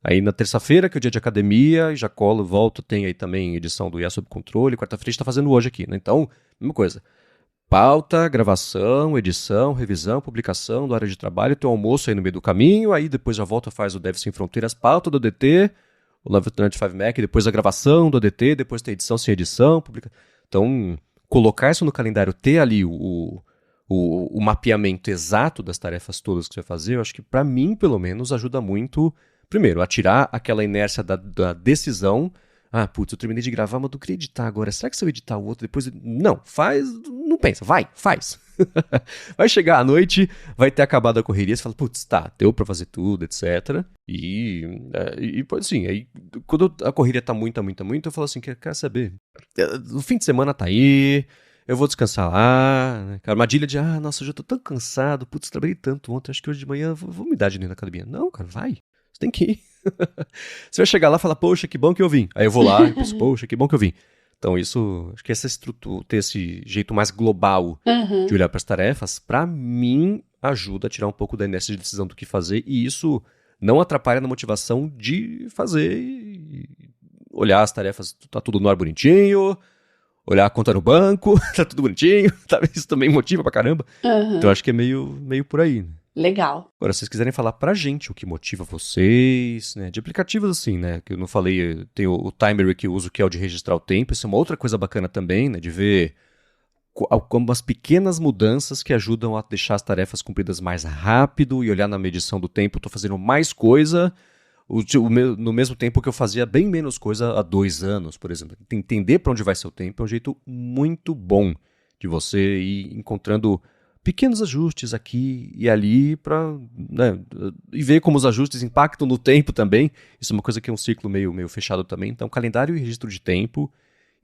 Aí na terça-feira, que é o dia de academia, já colo, volto, tem aí também edição do IA Sob Controle. Quarta-feira a gente tá fazendo hoje aqui, né? Então, mesma coisa. Pauta, gravação, edição, revisão, publicação do área de trabalho, tem um almoço aí no meio do caminho, aí depois já volta faz o Dev Sem Fronteiras, pauta do ADT, o 95 Mac, depois a gravação do ADT, depois tem edição sem edição, publica... Então, colocar isso no calendário, ter ali o mapeamento exato das tarefas todas que você vai fazer, eu acho que pra mim, pelo menos, ajuda muito, primeiro, a tirar aquela inércia da decisão. Ah, putz, eu terminei de gravar, mas eu queria editar agora. Será que se eu editar o outro depois... Não, faz, não pensa, vai, faz. Vai chegar à noite, vai ter acabado a correria, você fala, putz, tá, deu pra fazer tudo, etc. E pode assim, aí quando a correria tá muita, eu falo assim, quer saber? O fim de semana tá aí, eu vou descansar lá, né? A armadilha de, nossa, eu já tô tão cansado, putz, trabalhei tanto ontem, acho que hoje de manhã vou me dar de ir na academia. Não, cara, vai, você tem que ir. Você vai chegar lá e falar, poxa, que bom que eu vim. Aí eu vou lá e penso, poxa, que bom que eu vim. Então isso, acho que essa estrutura, ter esse jeito mais global de olhar para as tarefas, para mim ajuda a tirar um pouco da inércia de decisão do que fazer, e isso não atrapalha na motivação de fazer e olhar as tarefas, tá tudo no ar bonitinho, olhar a conta no banco, tá tudo bonitinho, tá? Isso também motiva pra caramba. Então acho que é meio por aí, né? Legal. Agora, se vocês quiserem falar pra gente o que motiva vocês, né? De aplicativos assim, né? Que eu não falei, tem o timer que eu uso, que é o de registrar o tempo. Isso é uma outra coisa bacana também, né? De ver algumas pequenas mudanças que ajudam a deixar as tarefas cumpridas mais rápido e olhar na medição do tempo. Estou fazendo mais coisa no mesmo tempo que eu fazia bem menos coisa há 2 anos, por exemplo. Entender para onde vai seu tempo é um jeito muito bom de você ir encontrando pequenos ajustes aqui e ali para, né, e ver como os ajustes impactam no tempo também. Isso é uma coisa que é um ciclo meio fechado também. Então, calendário e registro de tempo,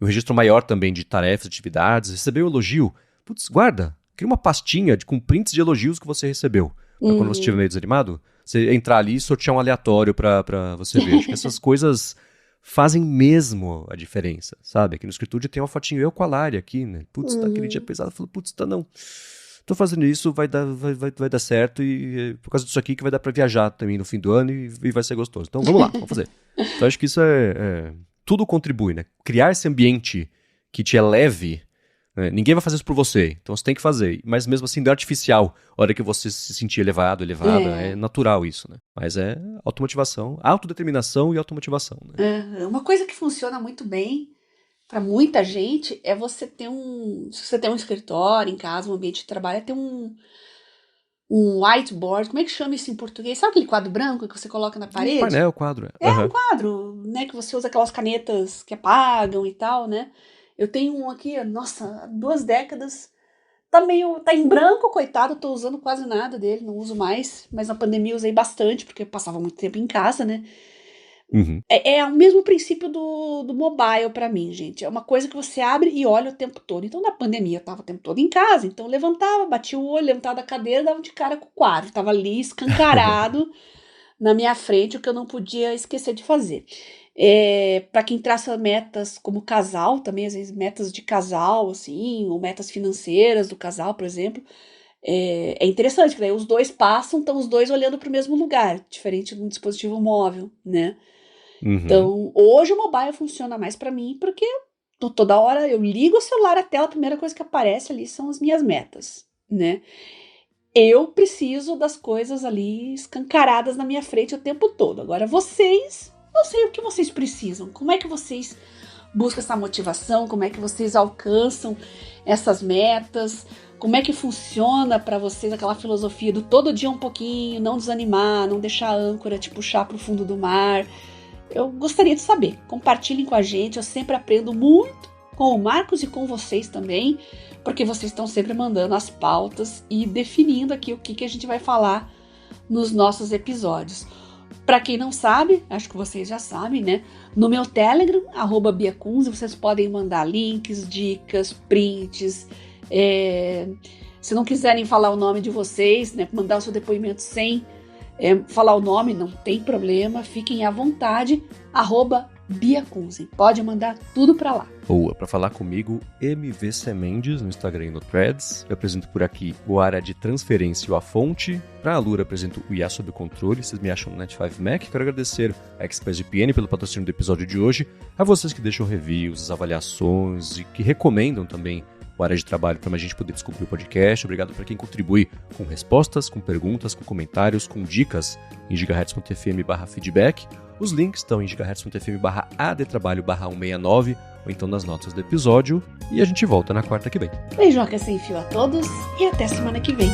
e um registro maior também de tarefas, atividades. Recebeu elogio, putz, guarda, cria uma pastinha com prints de elogios que você recebeu. Para quando você estiver meio desanimado, você entrar ali e sortear um aleatório para você ver. Acho que essas coisas fazem mesmo a diferença, sabe? Aqui no escritório tem uma fotinho eu com a Lari aqui, né? Putz, tá aquele dia pesado, falou, putz, tá não... Tô fazendo isso, vai dar certo e por causa disso aqui que vai dar pra viajar também no fim do ano e vai ser gostoso. Então vamos lá, vamos fazer. Então acho que isso tudo contribui, né? Criar esse ambiente que te eleve, né? Ninguém vai fazer isso por você, então você tem que fazer. Mas mesmo assim, não é artificial. A hora que você se sentir elevada, é natural isso, né? Mas é automotivação, autodeterminação e automotivação, né? Uma coisa que funciona muito bem para muita gente é você ter se você tem um escritório em casa, um ambiente de trabalho, é ter um whiteboard, como é que chama isso em português? Sabe aquele quadro branco que você coloca na parede? Painel, quadro. Um quadro, né, que você usa aquelas canetas que apagam e tal, né? Eu tenho um aqui, nossa, há 2 décadas, tá em branco, coitado, tô usando quase nada dele, não uso mais, mas na pandemia usei bastante, porque eu passava muito tempo em casa, né? É o mesmo princípio do mobile pra mim, gente. É uma coisa que você abre e olha o tempo todo. Então, na pandemia, eu tava o tempo todo em casa. Então, eu levantava, batia o olho, levantava da cadeira, dava de cara com o quadro. Tava ali escancarado na minha frente, o que eu não podia esquecer de fazer. Pra quem traça metas como casal, também, às vezes, metas de casal, assim, ou metas financeiras do casal, por exemplo, é interessante, porque daí os dois passam, estão os dois olhando pro mesmo lugar, diferente de um dispositivo móvel, né? Então, hoje o mobile funciona mais pra mim, porque toda hora eu ligo o celular, a tela, a primeira coisa que aparece ali são as minhas metas, né? Eu preciso das coisas ali escancaradas na minha frente o tempo todo. Agora vocês, não sei o que vocês precisam, como é que vocês buscam essa motivação, como é que vocês alcançam essas metas, como é que funciona pra vocês aquela filosofia do todo dia um pouquinho, não desanimar, não deixar a âncora te puxar pro fundo do mar. Eu gostaria de saber, compartilhem com a gente, eu sempre aprendo muito com o Marcos e com vocês também, porque vocês estão sempre mandando as pautas e definindo aqui o que a gente vai falar nos nossos episódios. Para quem não sabe, acho que vocês já sabem, né? No meu Telegram, @biacunzi, vocês podem mandar links, dicas, prints. Se não quiserem falar o nome de vocês, né? Mandar o seu depoimento sem falar o nome, não tem problema, fiquem à vontade, @biacunzi. Pode mandar tudo para lá. Boa, para falar comigo, MVC Mendes no Instagram e no Threads. Eu apresento por aqui o Área de Transferência e o A Fonte. Para a Alura, apresento o IA Sob Controle. Vocês me acham no Net5Mac. Quero agradecer a ExpressVPN pelo patrocínio do episódio de hoje. A vocês que deixam reviews, avaliações e que recomendam também o Área de Trabalho para a gente poder descobrir o podcast. Obrigado para quem contribui com respostas, com perguntas, com comentários, com dicas em gigahertz.fm/feedback. Os links estão em gigahertz.fm/adtrabalho/169 ou então nas notas do episódio. E a gente volta na quarta que vem. Beijoca sem fio a todos e até semana que vem.